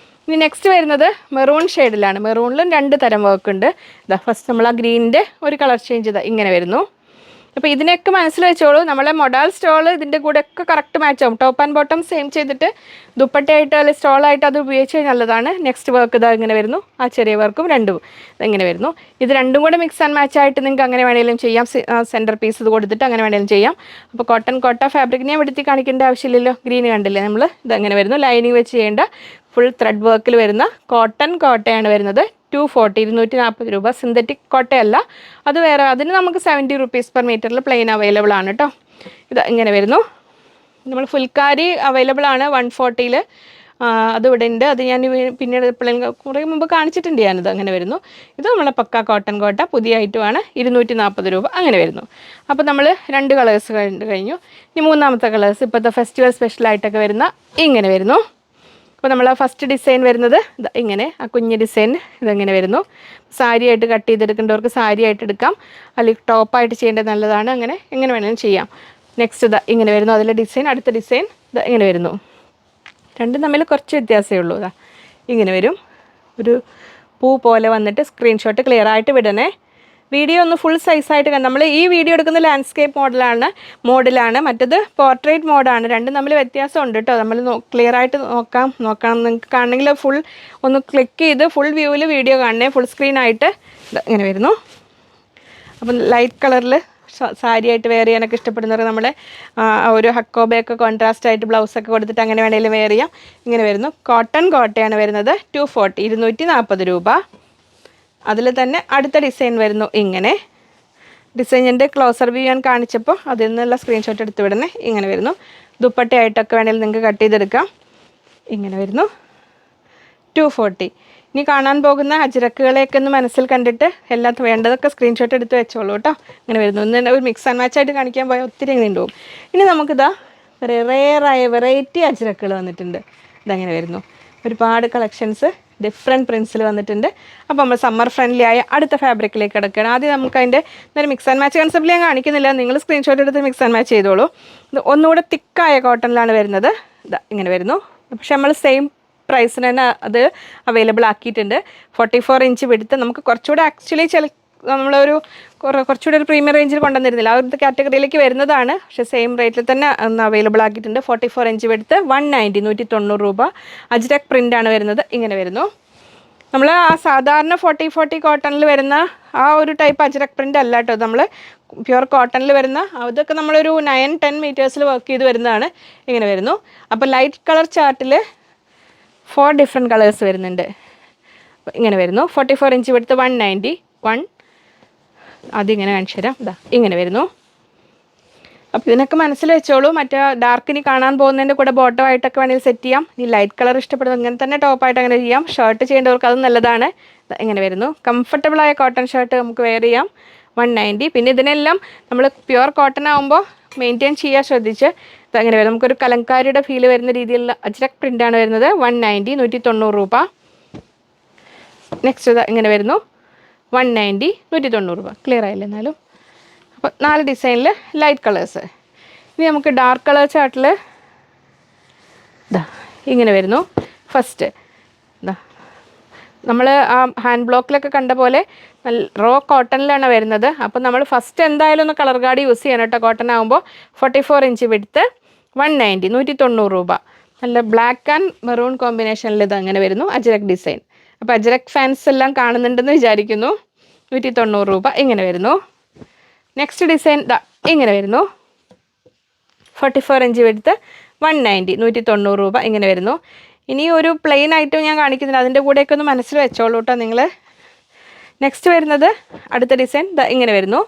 ഇനി നെക്സ്റ്റ് വരുന്നത് മെറൂൺ ഷെയ്ഡിലാണ്. മെറൂണിലും 2 തരം വർക്ക് ഉണ്ട്. ഇതാ ഫസ്റ്റ് നമ്മൾ ആ ഗ്രീനിൻ്റെ ഒരു കളർ ചേഞ്ച് ഇതാ ഇങ്ങനെ വരുന്നു. അപ്പോൾ ഇതിനൊക്കെ മനസ്സിൽ വെച്ചോളൂ. നമ്മളെ മൊഡാൽ സ്റ്റോൾ ഇതിൻ്റെ കൂടെ ഒക്കെ കറക്റ്റ് മാച്ച് ആവും. ടോപ്പ് ആൻഡ് ബോട്ടം സെയിം ചെയ്തിട്ട് ദുപ്പട്ടയായിട്ട് അല്ലെങ്കിൽ സ്റ്റോളായിട്ട് അത് ഉപയോഗിച്ച് കഴിഞ്ഞാൽ നല്ലതാണ്. നെക്സ്റ്റ് വർക്ക് ഇതാ ഇങ്ങനെ വരുന്നു. ആ ചെറിയ വർക്കും രണ്ടും ഇങ്ങനെ വരുന്നു. ഇത് രണ്ടും കൂടെ മിക്സ് ആൻഡ് മാച്ച് ആയിട്ട് നിങ്ങൾക്ക് അങ്ങനെ വേണമെങ്കിലും ചെയ്യാം. സെൻറ്റർ പീസ് ഇത് കൊടുത്തിട്ട് അങ്ങനെ വേണമെങ്കിലും ചെയ്യാം. അപ്പോൾ കോട്ടൺ കോട്ട ഫാബ്രിക് ഞാൻ എടുത്ത് കാണിക്കേണ്ട ആവശ്യമില്ലല്ലോ. ഗ്രീൻ കണ്ടില്ലേ നമ്മൾ. ഇതങ്ങനെ വരുന്നു. ലൈനിങ് വെച്ച് ചെയ്യേണ്ട ഫുൾ ത്രെഡ് വർക്കിൽ വരുന്ന കോട്ടൺ കോട്ടയാണ് വരുന്നത്. 240, 240 രൂപ. സിന്തറ്റിക് കോട്ടയല്ല, അത് വേറെ. അതിന് നമുക്ക് 70 റുപ്പീസ് പെർ മീറ്ററിൽ പ്ലെയിൻ അവൈലബിൾ ആണ് കേട്ടോ. ഇത് ഇങ്ങനെ വരുന്നു. നമ്മൾ ഫുൾക്കാരി അവൈലബിൾ ആണ് 140. അത് ഇവിടെ ഉണ്ട്. അത് ഞാൻ പിന്നീട് എപ്പോഴെങ്കിലും കുറേ മുമ്പ് കാണിച്ചിട്ടുണ്ട് ഞാനിത്. അങ്ങനെ വരുന്നു. ഇത് നമ്മളെ പക്ക കോട്ടൺ കോട്ട, പുതിയ ഐറ്റമാണ്, 240 രൂപ അങ്ങനെ വരുന്നു. അപ്പോൾ നമ്മൾ 2 കളേഴ്സ് കഴിഞ്ഞു. ഇനി മൂന്നാമത്തെ കളേഴ്സ് ഇപ്പോഴത്തെ ഫെസ്റ്റിവൽ സ്പെഷ്യലായിട്ടൊക്കെ വരുന്ന ഇങ്ങനെ വരുന്നു. അപ്പോൾ നമ്മൾ ഫസ്റ്റ് ഡിസൈൻ വരുന്നത് ഇങ്ങനെ, ആ കുഞ്ഞ് ഡിസൈൻ ഇതെങ്ങനെ വരുന്നു. സാരി ആയിട്ട് കട്ട് ചെയ്തെടുക്കേണ്ടവർക്ക് സാരി ആയിട്ട് എടുക്കാം, അല്ലെങ്കിൽ ടോപ്പായിട്ട് ചെയ്യേണ്ടത് നല്ലതാണ്. അങ്ങനെ എങ്ങനെ വേണമെങ്കിലും ചെയ്യാം. നെക്സ്റ്റ് ഇങ്ങനെ വരുന്നു. അതിലെ ഡിസൈൻ, അടുത്ത ഡിസൈൻ ഇങ്ങനെ വരുന്നു. രണ്ടും തമ്മിൽ കുറച്ച് വ്യത്യാസമേ ഉള്ളൂ. ഇങ്ങനെ വരും. ഒരു പൂ പോലെ വന്നിട്ട് സ്ക്രീൻഷോട്ട് ക്ലിയർ ആയിട്ട് വിടണേ. വീഡിയോ ഒന്ന് ഫുൾ സൈസായിട്ട് നമ്മൾ ഈ വീഡിയോ എടുക്കുന്ന ലാൻഡ്സ്കേപ്പ് മോഡിലാണ്, മറ്റത് പോർട്രേറ്റ് മോഡാണ്. രണ്ടും തമ്മിൽ വ്യത്യാസമുണ്ട് കേട്ടോ. നമ്മൾ ക്ലിയർ ആയിട്ട് നോക്കണം. നിങ്ങൾക്ക് കാണണമെങ്കിൽ ഫുൾ ഒന്ന് ക്ലിക്ക് ചെയ്ത് ഫുൾ വ്യൂവിൽ വീഡിയോ കാണണേ, ഫുൾ സ്ക്രീനായിട്ട്. ഇങ്ങനെ വരുന്നു. അപ്പം ലൈറ്റ് കളറിൽ സാരി ആയിട്ട് വെയർ ചെയ്യാനൊക്കെ ഇഷ്ടപ്പെടുന്നവർ നമ്മളെ ഒരു ഹക്കോബയൊക്കെ കോൺട്രാസ്റ്റ് ആയിട്ട് ബ്ലൗസൊക്കെ കൊടുത്തിട്ട് അങ്ങനെ വേണമെങ്കിലും വെയർ ചെയ്യാം. ഇങ്ങനെ വരുന്നു. കോട്ടൺ കോട്ടയാണ് വരുന്നത്. 240, 240 രൂപ. അതിൽ തന്നെ അടുത്ത ഡിസൈൻ വരുന്നു. ഇങ്ങനെ ഡിസൈനിൻ്റെ ക്ലോസർ വ്യൂ ഞാൻ കാണിച്ചപ്പോൾ അതിൽ നിന്നുള്ള സ്ക്രീൻഷോട്ട് എടുത്ത് വിടണേ. ഇങ്ങനെ വരുന്നു. ദുപ്പട്ടയായിട്ടൊക്കെ വേണമെങ്കിൽ നിങ്ങൾക്ക് കട്ട് ചെയ്തെടുക്കാം. ഇങ്ങനെ വരുന്നു. 240. ഇനി കാണാൻ പോകുന്ന അജ്രക്കുകളെയൊക്കെ ഒന്ന് മനസ്സിൽ കണ്ടിട്ട് എല്ലാത്തും വേണ്ടതൊക്കെ സ്ക്രീൻഷോട്ട് എടുത്ത് വെച്ചോളൂ കേട്ടോ. ഇങ്ങനെ വരുന്നു. ഇന്ന് ഒരു മിക്സ് ആൻഡ് മാച്ച് ആയിട്ട് കാണിക്കാൻ പോയാൽ ഒത്തിരി നീണ്ടുപോകും. ഇനി നമുക്കിതാ റെയറായ വെറൈറ്റി അജ്രക്കുകൾ വന്നിട്ടുണ്ട്. ഇതങ്ങനെ വരുന്നു. ഒരുപാട് കളക്ഷൻസ് ഡിഫറെൻറ്റ് പ്രിൻസിൽ വന്നിട്ടുണ്ട്. അപ്പോൾ നമ്മൾ സമ്മർ ഫ്രണ്ട്ലി ആയ അടുത്ത ഫാബ്രിക്കിലേക്ക് കിടക്കുകയാണ്. ആദ്യം നമുക്ക് അതിൻ്റെ ഒരു മിക്സ് ആൻഡ് മാച്ച് കൺസെപ്റ്റിൽ ഞാൻ കാണിക്കുന്നില്ല, നിങ്ങൾ സ്ക്രീൻഷോട്ട് എടുത്ത് മിക്സ് ആൻഡ് മാച്ച് ചെയ്തോളൂ. ഇത് ഒന്നുകൂടെ തിക്കായ കോട്ടണിലാണ് വരുന്നത്. ഇങ്ങനെ വരുന്നു. പക്ഷെ നമ്മൾ സെയിം പ്രൈസിന് തന്നെ അത് അവൈലബിൾ ആക്കിയിട്ടുണ്ട്. 44 ഇഞ്ച് വിടുത്ത്. നമുക്ക് കുറച്ചുകൂടെ ആക്ച്വലി നമ്മളൊരു കുറച്ചുകൂടെ ഒരു പ്രീമിയം റേഞ്ചിൽ കൊണ്ടുവന്നിരുന്നില്ല, ആ ഒരു കാറ്റഗറിയിലേക്ക് വരുന്നതാണ്. പക്ഷേ സെയിം റേറ്റിൽ തന്നെ ഒന്ന് അവൈലബിൾ ആക്കിയിട്ടുണ്ട്. 44 ഇഞ്ച് വിടുത്ത്, 190, 190 രൂപ. അജ്രക് പ്രിൻ്റാണ് വരുന്നത്. ഇങ്ങനെ വരുന്നു. നമ്മൾ ആ സാധാരണ 40 കോട്ടണിൽ വരുന്ന ആ ഒരു ടൈപ്പ് അജ്രക് പ്രിൻ്റ് അല്ല കേട്ടോ. നമ്മൾ പ്യുവർ കോട്ടണിൽ വരുന്ന അതൊക്കെ നമ്മളൊരു 9-10 മീറ്റേഴ്സിൽ വർക്ക് ചെയ്ത് വരുന്നതാണ്. ഇങ്ങനെ വരുന്നു. അപ്പോൾ ലൈറ്റ് കളർ ചാർട്ടിൽ 4 ഡിഫറെൻറ്റ് കളേഴ്സ് വരുന്നുണ്ട്. ഇങ്ങനെ വരുന്നു. 44 ഇഞ്ച് വിടുത്ത്, 190. അതിങ്ങനെ കാണിച്ചു തരാം. ഇങ്ങനെ വരുന്നു. അപ്പോൾ ഇതിനൊക്കെ മനസ്സിൽ വെച്ചോളൂ. മറ്റേ ഡാർക്കിനി കാണാൻ പോകുന്നതിൻ്റെ കൂടെ ബോട്ടം ആയിട്ടൊക്കെ വേണമെങ്കിൽ സെറ്റ് ചെയ്യാം. ഈ ലൈറ്റ് കളർ ഇഷ്ടപ്പെടുന്നത് ഇങ്ങനെ തന്നെ ടോപ്പായിട്ട് അങ്ങനെ ചെയ്യാം. ഷർട്ട് ചെയ്യേണ്ടവർക്ക് അതും നല്ലതാണ്. ഇങ്ങനെ വരുന്നു. കംഫർട്ടബിളായ കോട്ടൺ ഷർട്ട് നമുക്ക് വെയർ ചെയ്യാം. 190. പിന്നെ ഇതിനെല്ലാം നമ്മൾ പ്യുവർ കോട്ടൺ ആകുമ്പോൾ മെയിൻറ്റെയിൻ ചെയ്യാൻ ശ്രദ്ധിച്ച് അങ്ങനെ വരും. നമുക്കൊരു കലങ്കാരിയുടെ ഫീൽ വരുന്ന രീതിയിലുള്ള അജ്രക് പ്രിൻ്റാണ് വരുന്നത്. 190, 190 രൂപ. നെക്സ്റ്റ് ഇങ്ങനെ വരുന്നു. 190, 190 രൂപ. ക്ലിയർ ആയില്ല എന്നാലും. അപ്പോൾ 4 ഡിസൈനിൽ ലൈറ്റ് കളേഴ്സ്. ഇനി നമുക്ക് ഡാർക്ക് കളർ ചാർട്ടിൽ ഇങ്ങനെ വരുന്നു. ഫസ്റ്റ് നമ്മൾ ആ ഹാൻഡ് ബ്ലോക്കിലൊക്കെ കണ്ട പോലെ നല്ല റോ കോട്ടണിലാണ് വരുന്നത്. അപ്പോൾ നമ്മൾ ഫസ്റ്റ് എന്തായാലും ഒന്ന് കളർ ഗാർഡ് യൂസ് ചെയ്യണം കേട്ടോ. കോട്ടൺ ആകുമ്പോൾ 44 ഇഞ്ച് വിടുത്ത്, 190, 190 രൂപ. നല്ല ബ്ലാക്ക് ആൻഡ് മെറൂൺ കോമ്പിനേഷനിൽ ഇത് അങ്ങനെ വരുന്നു. അജ്രക് ഡിസൈൻ. അപ്പോൾ അജ്രക് ഫാൻസ് എല്ലാം കാണുന്നുണ്ടെന്ന് വിചാരിക്കുന്നു. 190 രൂപ. ഇങ്ങനെ വരുന്നു. നെക്സ്റ്റ് ഡിസൈൻ ഇങ്ങനെ വരുന്നു. 44 ഇഞ്ച് വിടുത്ത്, 190, 190 രൂപ. ഇങ്ങനെ വരുന്നു. ഇനി ഒരു പ്ലെയിൻ ഐറ്റം ഞാൻ കാണിക്കുന്നില്ല, അതിൻ്റെ കൂടെയൊക്കെ ഒന്ന് മനസ്സിൽ വെച്ചോളൂ കേട്ടോ നിങ്ങൾ. നെക്സ്റ്റ് വരുന്നത് അടുത്ത ഡിസൈൻ ഇങ്ങനെ വരുന്നു.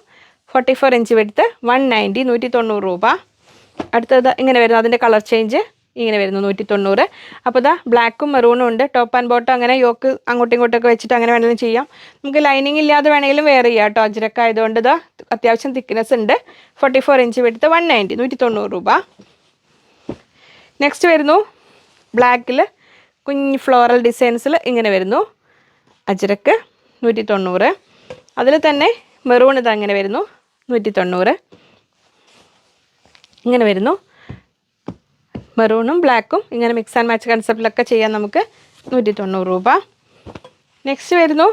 44 ഇഞ്ച് വിടുത്ത്, 190, 190 രൂപ. അടുത്തത് ഇങ്ങനെ വരുന്നു. അതിൻ്റെ കളർ ചേഞ്ച് ഇങ്ങനെ വരുന്നു, 190. അപ്പോൾ ബ്ലാക്കും മെറൂണും ഉണ്ട്. ടോപ്പ് ആൻഡ് ബോട്ടം അങ്ങനെ യോക്ക് അങ്ങോട്ടും ഇങ്ങോട്ടൊക്കെ വെച്ചിട്ട് അങ്ങനെ വേണമെങ്കിലും ചെയ്യാം. നമുക്ക് ലൈനിങ് ഇല്ലാതെ വേണമെങ്കിലും വെയർ ചെയ്യാം കേട്ടോ. അജ്രക്ക് ആയതുകൊണ്ട് അത്യാവശ്യം തിക്നെസ് ഉണ്ട്. 44 ഇഞ്ച് വിടുത്ത്, 190, 190 രൂപ. നെക്സ്റ്റ് വരുന്നു ബ്ലാക്കിൽ കുഞ്ഞ് ഫ്ലോറൽ ഡിസൈൻസിൽ ഇങ്ങനെ വരുന്നു. അജ്രക്ക് 190. അതിൽ തന്നെ മെറൂൺ അങ്ങനെ വരുന്നു, 190. ഇങ്ങനെ വരുന്നു. മെറൂണും ബ്ലാക്കും ഇങ്ങനെ മിക്സ് ആൻഡ് മാച്ച് കൺസെപ്റ്റിലൊക്കെ ചെയ്യാൻ നമുക്ക് 190 രൂപ. നെക്സ്റ്റ് വരുന്നു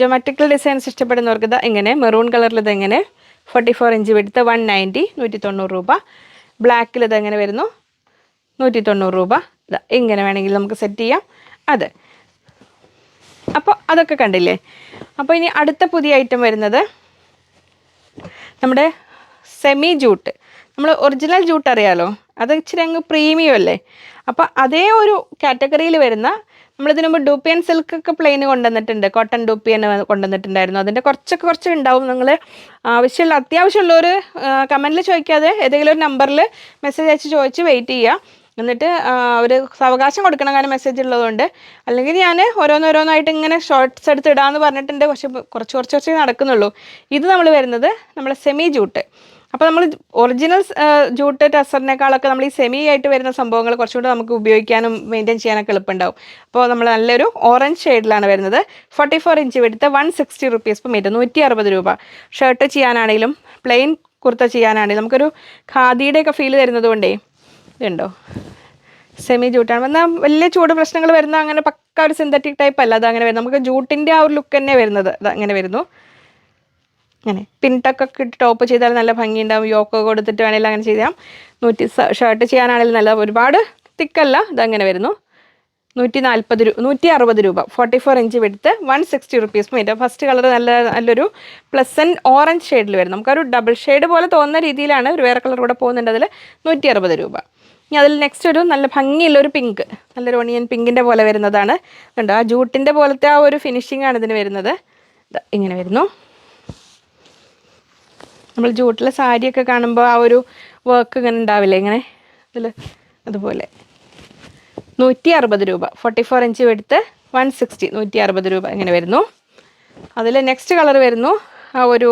ജോമെട്രിക്കൽ ഡിസൈൻസ് ഇഷ്ടപ്പെടുന്നവർക്ക് ഇങ്ങനെ മെറൂൺ കളറിൽ ഇതെങ്ങനെ 44 ഇഞ്ച് വിടുത്ത്, 190, 190 രൂപ. ബ്ലാക്കിൽ ഇതെങ്ങനെ വരുന്നു, 190 രൂപ. ഇങ്ങനെ വേണമെങ്കിൽ നമുക്ക് സെറ്റ് ചെയ്യാം. അപ്പോൾ അതൊക്കെ കണ്ടില്ലേ. അപ്പോൾ ഇനി അടുത്ത പുതിയ ഐറ്റം വരുന്നത് നമ്മുടെ സെമി ജൂട്ട്. നമ്മൾ ഒറിജിനൽ ജൂട്ട് അറിയാലോ, അത് ഇച്ചിരി അങ്ങ് പ്രീമിയം അല്ലേ. അപ്പോൾ അതേ ഒരു കാറ്റഗറിയിൽ വരുന്ന നമ്മളിതിനു മുമ്പ് ഡൂപ്പിയൻ സിൽക്കൊക്കെ പ്ലെയിൻ കൊണ്ടുവന്നിട്ടുണ്ട്, കോട്ടൺ ഡൂപ്പിയൻ കൊണ്ടുവന്നിട്ടുണ്ടായിരുന്നു. അതിൻ്റെ കുറച്ച് ഉണ്ടാവും. നിങ്ങൾ അത്യാവശ്യമുള്ളവർ കമൻറ്റിൽ ചോദിക്കാതെ ഏതെങ്കിലും ഒരു നമ്പറിൽ മെസ്സേജ് അയച്ച് ചോദിച്ച് വെയിറ്റ് ചെയ്യുക. എന്നിട്ട് അവർ സാവകാശം കൊടുക്കണം, കാരണം മെസ്സേജ് ഉള്ളതുകൊണ്ട്. അല്ലെങ്കിൽ ഞാൻ ഓരോന്നോരോന്നായിട്ട് ഇങ്ങനെ ഷോർട്ട്സ് എടുത്ത് ഇടാമെന്ന് പറഞ്ഞിട്ടുണ്ട്, പക്ഷെ കുറച്ച് നടക്കുന്നുള്ളൂ. ഇത് നമ്മൾ വരുന്നത് നമ്മളെ സെമി ജൂട്ട്. അപ്പോൾ നമ്മൾ ഒറിജിനൽ ജൂട്ട് ടസറിനേക്കാളൊക്കെ നമ്മൾ ഈ സെമി ആയിട്ട് വരുന്ന സംഭവങ്ങൾ കുറച്ചുകൂടി നമുക്ക് ഉപയോഗിക്കാനും മെയിൻറ്റെയിൻ ചെയ്യാനൊക്കെ എളുപ്പമുണ്ടാവും. അപ്പോൾ നമ്മൾ നല്ലൊരു ഓറഞ്ച് ഷെയ്ഡിലാണ് വരുന്നത്. 44 ഇഞ്ച് എടുത്ത് 160 റുപ്പീസ് പെർ മീറ്റർ, 160 രൂപ. ഷർട്ട് ചെയ്യാനാണെങ്കിലും പ്ലെയിൻ കുർത്ത ചെയ്യാനാണെങ്കിലും നമുക്കൊരു ഖാദിയുടെയൊക്കെ ഫീൽ തരുന്നത് കൊണ്ടേ ഇതുണ്ടോ, സെമി ജൂട്ടാണ്. എന്നാൽ വലിയ ചൂട് പ്രശ്നങ്ങൾ വരുന്ന അങ്ങനെ പക്ക ഒരു സിന്തറ്റിക് ടൈപ്പ് അല്ല, അത് അങ്ങനെ വരുന്നത് നമുക്ക് ജൂട്ടിൻ്റെ ആ ഒരു ലുക്ക് തന്നെ വരുന്നത്. അത് അങ്ങനെ വരുന്നു. അങ്ങനെ പിൻടക്കൊക്കെ ഇട്ട് ടോപ്പ് ചെയ്താൽ നല്ല ഭംഗിയുണ്ടാവും. യോക്ക് കൊടുത്തിട്ട് വേണമെങ്കിൽ അങ്ങനെ ചെയ്യാം. ഷർട്ട് ചെയ്യാനാണെങ്കിലും നല്ല ഒരുപാട് തിക്കല്ല, ഇതങ്ങനെ വരുന്നു. 160 രൂപ. 44 inch width 160 rupees metre. First colour നല്ലൊരു പ്ലസൻറ്റ് ഓറഞ്ച് ഷെയ്ഡിൽ വരും. നമുക്കൊരു ഡബിൾ ഷെയ്ഡ് പോലെ തോന്നുന്ന രീതിയിലാണ്, ഒരു വേറെ കളർ കൂടെ പോകുന്നുണ്ട്. അതിൽ 160 രൂപ. ഇനി അതിൽ നെക്സ്റ്റ് ഒരു നല്ല ഭംഗിയുള്ളൊരു പിങ്ക്, നല്ലൊരു ഓണിയൻ പിങ്കിൻ്റെ പോലെ വരുന്നതാണ്. കണ്ടോ, ആ ജൂട്ടിൻ്റെ പോലത്തെ ആ ഒരു ഫിനിഷിംഗ് ആണ് ഇതിന് വരുന്നത്. ഇങ്ങനെ വരുന്നു. നമ്മൾ ജൂട്ടിലെ സാരിയൊക്കെ കാണുമ്പോൾ ആ ഒരു വർക്ക് ഇങ്ങനെ ഉണ്ടാവില്ലേ, ഇങ്ങനെ ഇതിൽ അതുപോലെ. 160 രൂപ. 44 ഇഞ്ച് എടുത്ത് 160, 160 രൂപ ഇങ്ങനെ വരുന്നു. അതിൽ നെക്സ്റ്റ് കളർ വരുന്നു ആ ഒരു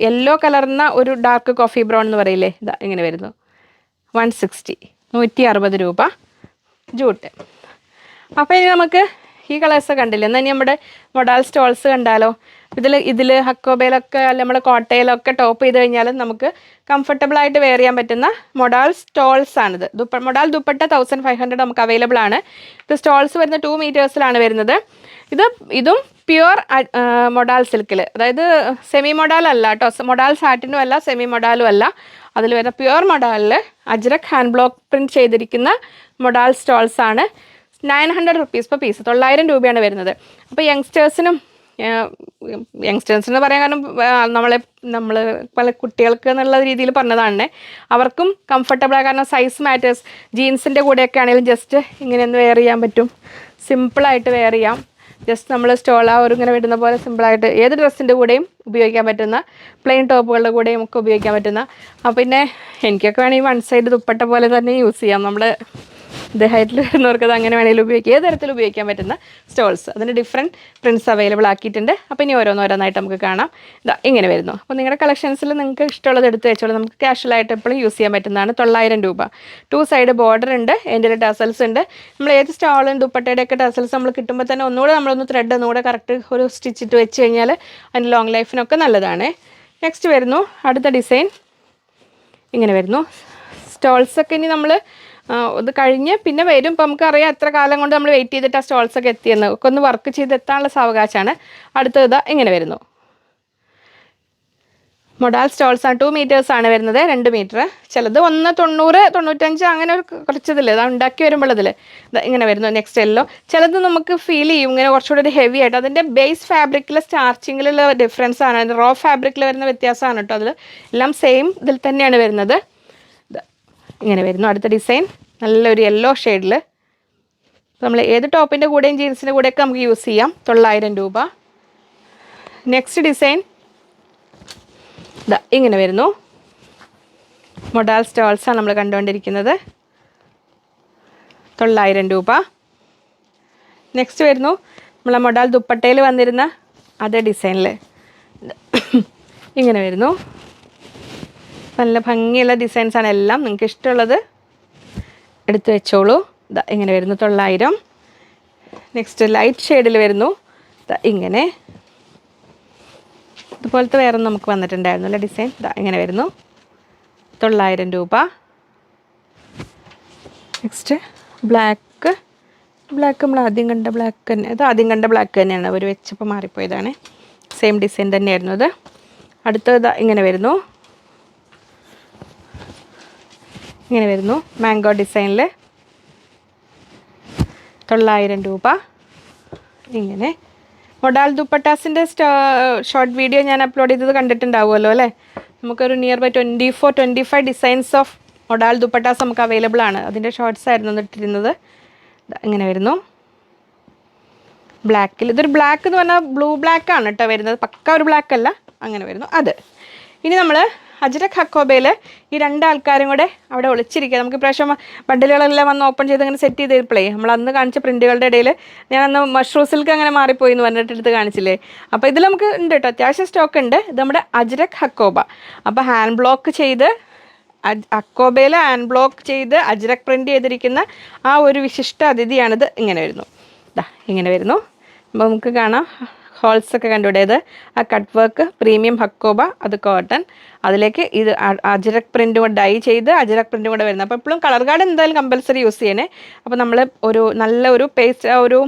യെല്ലോ കളർന്ന ഒരു ഡാർക്ക് കോഫി ബ്രൗൺ എന്ന് പറയില്ലേ, ഇതാ ഇങ്ങനെ വരുന്നു. 160, 160 രൂപ ജൂട്ട്. അപ്പോൾ ഇനി നമുക്ക് ഈ കളേഴ്സ് കണ്ടില്ലേ, എന്നാൽ ഇനി നമ്മുടെ മൊഡാൾ സ്റ്റോൾസ് കണ്ടാലോ. ഇതിൽ ഹക്കോബയിലൊക്കെ അല്ല നമ്മുടെ കോട്ടയിലൊക്കെ ടോപ്പ് ചെയ്ത് കഴിഞ്ഞാൽ നമുക്ക് കംഫർട്ടബിളായിട്ട് വെയർ ചെയ്യാൻ പറ്റുന്ന മൊഡാൾ സ്റ്റോൾസ് ആണിത്. മൊഡാൾ ദുപ്പട്ട 1500 നമുക്ക് അവൈലബിൾ ആണ്. ഇത് സ്റ്റോൾസ് വരുന്ന 2 മീറ്റേഴ്സിലാണ് വരുന്നത്. ഇതും പ്യുവർ മൊഡാൾ സിൽക്കിൽ, അതായത് സെമി മൊഡാൽ അല്ല കേട്ടോ, മൊഡാൾ സാറ്റിനും അല്ല സെമി മൊഡാലും അല്ല. അതിൽ വരുന്ന പ്യുവർ മൊഡാലിൽ അജ്രക് ഹാൻഡ് ബ്ലോക്ക് പ്രിൻറ്റ് ചെയ്തിരിക്കുന്ന മൊഡാൾ സ്റ്റോൾസ് ആണ്. 900 റുപ്പീസ് പെർ പീസ്, 900 രൂപയാണ് വരുന്നത്. അപ്പോൾ യങ്സ്റ്റേഴ്സിന് പറയാൻ കാരണം നമ്മൾ പല കുട്ടികൾക്ക് എന്നുള്ള രീതിയിൽ പറഞ്ഞതാണ്. അവർക്കും കംഫർട്ടബിളാണ്, കാരണം സൈസ് മാറ്റേഴ്സ്. ജീൻസിൻ്റെ കൂടെയൊക്കെ ആണെങ്കിലും ജസ്റ്റ് ഇങ്ങനെ ഒന്ന് വെയർ ചെയ്യാൻ പറ്റും, സിമ്പിളായിട്ട് വെയർ ചെയ്യാം. ജസ്റ്റ് നമ്മൾ ഇങ്ങനെ വിടുന്ന പോലെ സിമ്പിളായിട്ട് ഏത് ഡ്രസ്സിൻ്റെ കൂടെയും ഉപയോഗിക്കാൻ പറ്റുന്ന, പ്ലെയിൻ ടോപ്പുകളുടെ കൂടെയും ഒക്കെ ഉപയോഗിക്കാൻ പറ്റുന്ന. പിന്നെ എനിക്കൊക്കെ വേണമെങ്കിൽ വൺ സൈഡ് ദുപ്പട്ട പോലെ തന്നെ യൂസ് ചെയ്യാം. നമ്മൾ ഹൈറ്റിൽ വരുന്നവർക്ക് അത് അങ്ങനെ വേണമെങ്കിലും ഉപയോഗിക്കാം, ഏത് തരത്തിൽ ഉപയോഗിക്കാൻ പറ്റുന്ന സ്റ്റോൾസ്. അതിന് ഡിഫറെൻറ്റ് പ്രിൻറ്റ്സ് അവൈലബിൾ ആക്കിയിട്ടുണ്ട്. അപ്പോൾ ഇനി ഓരോന്നായിട്ട് നമുക്ക് കാണാം. ഇങ്ങനെ വരുന്നു. അപ്പോൾ നിങ്ങളുടെ കളക്ഷൻസിൽ നിങ്ങൾക്ക് ഇഷ്ടമുള്ളത് എടുത്ത് വെച്ചോളൂ. നമുക്ക് കാഷ്വലായിട്ട് എപ്പോഴും യൂസ് ചെയ്യാൻ പറ്റുന്നതാണ്. 900 രൂപ. 2 സൈഡ് ബോർഡർ ഉണ്ട്, എൻ്റെ ടസൽസ് ഉണ്ട്. നമ്മൾ ഏത് സ്റ്റോളും ദുപ്പട്ടയുടെയൊക്കെ ടസൽസ് നമ്മൾ കിട്ടുമ്പോൾ തന്നെ നമ്മളൊന്ന് ത്രെഡ് ഒന്നുകൂടെ കറക്റ്റ് ഒരു സ്റ്റിച്ചിട്ട് വെച്ച് കഴിഞ്ഞാൽ അതിന് ലോങ് ലൈഫിനൊക്കെ നല്ലതാണ്. നെക്സ്റ്റ് വരുന്നു അടുത്ത ഡിസൈൻ. ഇങ്ങനെ വരുന്നു. സ്റ്റോൾസൊക്കെ ഇനി നമ്മൾ ഇത് കഴിഞ്ഞ് പിന്നെ വരും. ഇപ്പോൾ നമുക്കറിയാം എത്ര കാലം കൊണ്ട് നമ്മൾ വെയിറ്റ് ചെയ്തിട്ട് ആ സ്റ്റോൾസൊക്കെ എത്തിയെന്ന്. ഒക്കെ ഒന്ന് വർക്ക് ചെയ്തെത്താനുള്ള സാവകാശമാണ്. അടുത്തത് ഇങ്ങനെ വരുന്നു. മൊഡാൾ സ്റ്റോൾസാണ്. 2 മീറ്റേഴ്സാണ് വരുന്നത്, 2 മീറ്റർ. ചിലത് 190, 95 അങ്ങനെ ഒരു കുറച്ചതില്ലേ, അത് ഉണ്ടാക്കി വരുമ്പോഴതിൽ ഇങ്ങനെ വരുന്നു. നെക്സ്റ്റ് എല്ലോ. ചിലത് നമുക്ക് ഫീൽ ചെയ്യും ഇങ്ങനെ കുറച്ചുകൂടി ഒരു ഹെവി ആയിട്ട്. അതിൻ്റെ ബേസ് ഫാബ്രിക്കിലെ സ്റ്റാർച്ചിങ്ങിലുള്ള ഡിഫറൻസ് ആണ്, അതിൻ്റെ റോ ഫാബ്രിക്കിൽ വരുന്ന വ്യത്യാസമാണ് കേട്ടോ. അതിൽ എല്ലാം സെയിം ഇതിൽ തന്നെയാണ് വരുന്നത്. ഇങ്ങനെ വരുന്നു അടുത്ത ഡിസൈൻ. നല്ലൊരു യെല്ലോ ഷെയ്ഡിൽ നമ്മൾ ഏത് ടോപ്പിൻ്റെ കൂടെയും ജീൻസിൻ്റെ കൂടെയൊക്കെ നമുക്ക് യൂസ് ചെയ്യാം. 900 രൂപ. നെക്സ്റ്റ് ഡിസൈൻ ഇങ്ങനെ വരുന്നു. മൊഡാൾ സ്റ്റോൾസാണ് നമ്മൾ കണ്ടുകൊണ്ടിരിക്കുന്നത്. 900 രൂപ. നെക്സ്റ്റ് വരുന്നു നമ്മളെ മൊഡാൾ ദുപ്പട്ടയിൽ വന്നിരുന്ന അതേ ഡിസൈനിൽ ഇങ്ങനെ വരുന്നു. നല്ല ഭംഗിയുള്ള ഡിസൈൻസാണ് എല്ലാം. നിങ്ങൾക്ക് ഇഷ്ടമുള്ളത് എടുത്ത് വെച്ചോളൂ. ഇങ്ങനെ വരുന്നു 900. നെക്സ്റ്റ് ലൈറ്റ് ഷെയ്ഡിൽ വരുന്നു. ഇങ്ങനെ ഇതുപോലത്തെ വേറെ നമുക്ക് വന്നിട്ടുണ്ടായിരുന്നു അല്ലേ ഡിസൈൻ. ഇങ്ങനെ വരുന്നു 900 രൂപ. നെക്സ്റ്റ് ബ്ലാക്ക് നമ്മൾ ആദ്യം കണ്ട ബ്ലാക്ക് തന്നെ. ഇത് ആദ്യം കണ്ട ബ്ലാക്ക് തന്നെയാണ്, അവർ വെച്ചപ്പോൾ മാറിപ്പോയതാണ്. സെയിം ഡിസൈൻ തന്നെയായിരുന്നു അത്. അടുത്തത് ഇങ്ങനെ വരുന്നു. ഇങ്ങനെ വരുന്നു മാംഗോ ഡിസൈനിൽ 900 രൂപ. ഇങ്ങനെ മൊഡാൾ ദുപ്പട്ടാസിൻ്റെ ഷോർട്ട് വീഡിയോ ഞാൻ അപ്ലോഡ് ചെയ്തത് കണ്ടിട്ടുണ്ടാവുമല്ലോ അല്ലേ. നമുക്കൊരു nearby 24-25 designs of modal dupattas നമുക്ക് അവൈലബിൾ ആണ്. അതിൻ്റെ ഷോർട്ട്സ് ആയിരുന്നു ഇട്ടിരുന്നത്. ഇങ്ങനെ വരുന്നു ബ്ലാക്കിൽ. ഇതൊരു ബ്ലാക്ക് എന്ന് പറഞ്ഞാൽ ബ്ലൂ ബ്ലാക്ക് ആണ് കേട്ടോ വരുന്നത്, പക്ക ഒരു ബ്ലാക്ക് അല്ല. അങ്ങനെ വരുന്നു അത്. ഇനി നമ്മൾ അജ്രക് ഹക്കോബയിൽ ഈ രണ്ടാൾക്കാരും കൂടെ അവിടെ ഒളിച്ചിരിക്കുക. നമുക്ക് ഇപ്രാവശ്യം ബണ്ടിലുകളെല്ലാം വന്ന് ഓപ്പൺ ചെയ്ത് അങ്ങനെ സെറ്റ് ചെയ്ത് തരുമ്പോഴേ നമ്മൾ അന്ന് കാണിച്ച പ്രിൻറ്റുകളുടെ ഇടയിൽ ഞാൻ അന്ന് മഷ്റൂം സിൽക്ക് അങ്ങനെ മാറിപ്പോയി എന്ന് പറഞ്ഞിട്ട് എടുത്ത് കാണിച്ചില്ലേ. അപ്പോൾ ഇതിൽ നമുക്ക് ഉണ്ട് കേട്ടോ, അത്യാവശ്യം സ്റ്റോക്ക് ഉണ്ട്. ഇത് നമ്മുടെ അജ്രക് ഹക്കോബ. അപ്പോൾ ഹാൻഡ് ബ്ലോക്ക് ചെയ്ത് അക്കോബയിൽ ഹാൻഡ് ബ്ലോക്ക് ചെയ്ത് അജ്രക് പ്രിൻറ്റ് ചെയ്തിരിക്കുന്ന ആ ഒരു വിശിഷ്ട അതിഥിയാണിത്. ഇങ്ങനെ വരുന്നു, ഇങ്ങനെ വരുന്നു. അപ്പോൾ നമുക്ക് കാണാം ഹോൾസൊക്കെ കണ്ടുവിടേത് ആ കട്ട് വർക്ക് പ്രീമിയം ഹക്കോബ, അത് കോട്ടൺ, അതിലേക്ക് ഇത് അജ്രക് പ്രിൻറ്റും കൂടെ ഡൈ ചെയ്ത് അജ്രക് പ്രിൻറ്റും കൂടെ വരുന്നത്. അപ്പോൾ എപ്പോഴും കളർ ഗാർഡ് എന്തായാലും കമ്പൽസറി യൂസ് ചെയ്യണേ. അപ്പോൾ നമ്മൾ ഒരു നല്ല ഒരു പേസ്റ്റ് ഒരു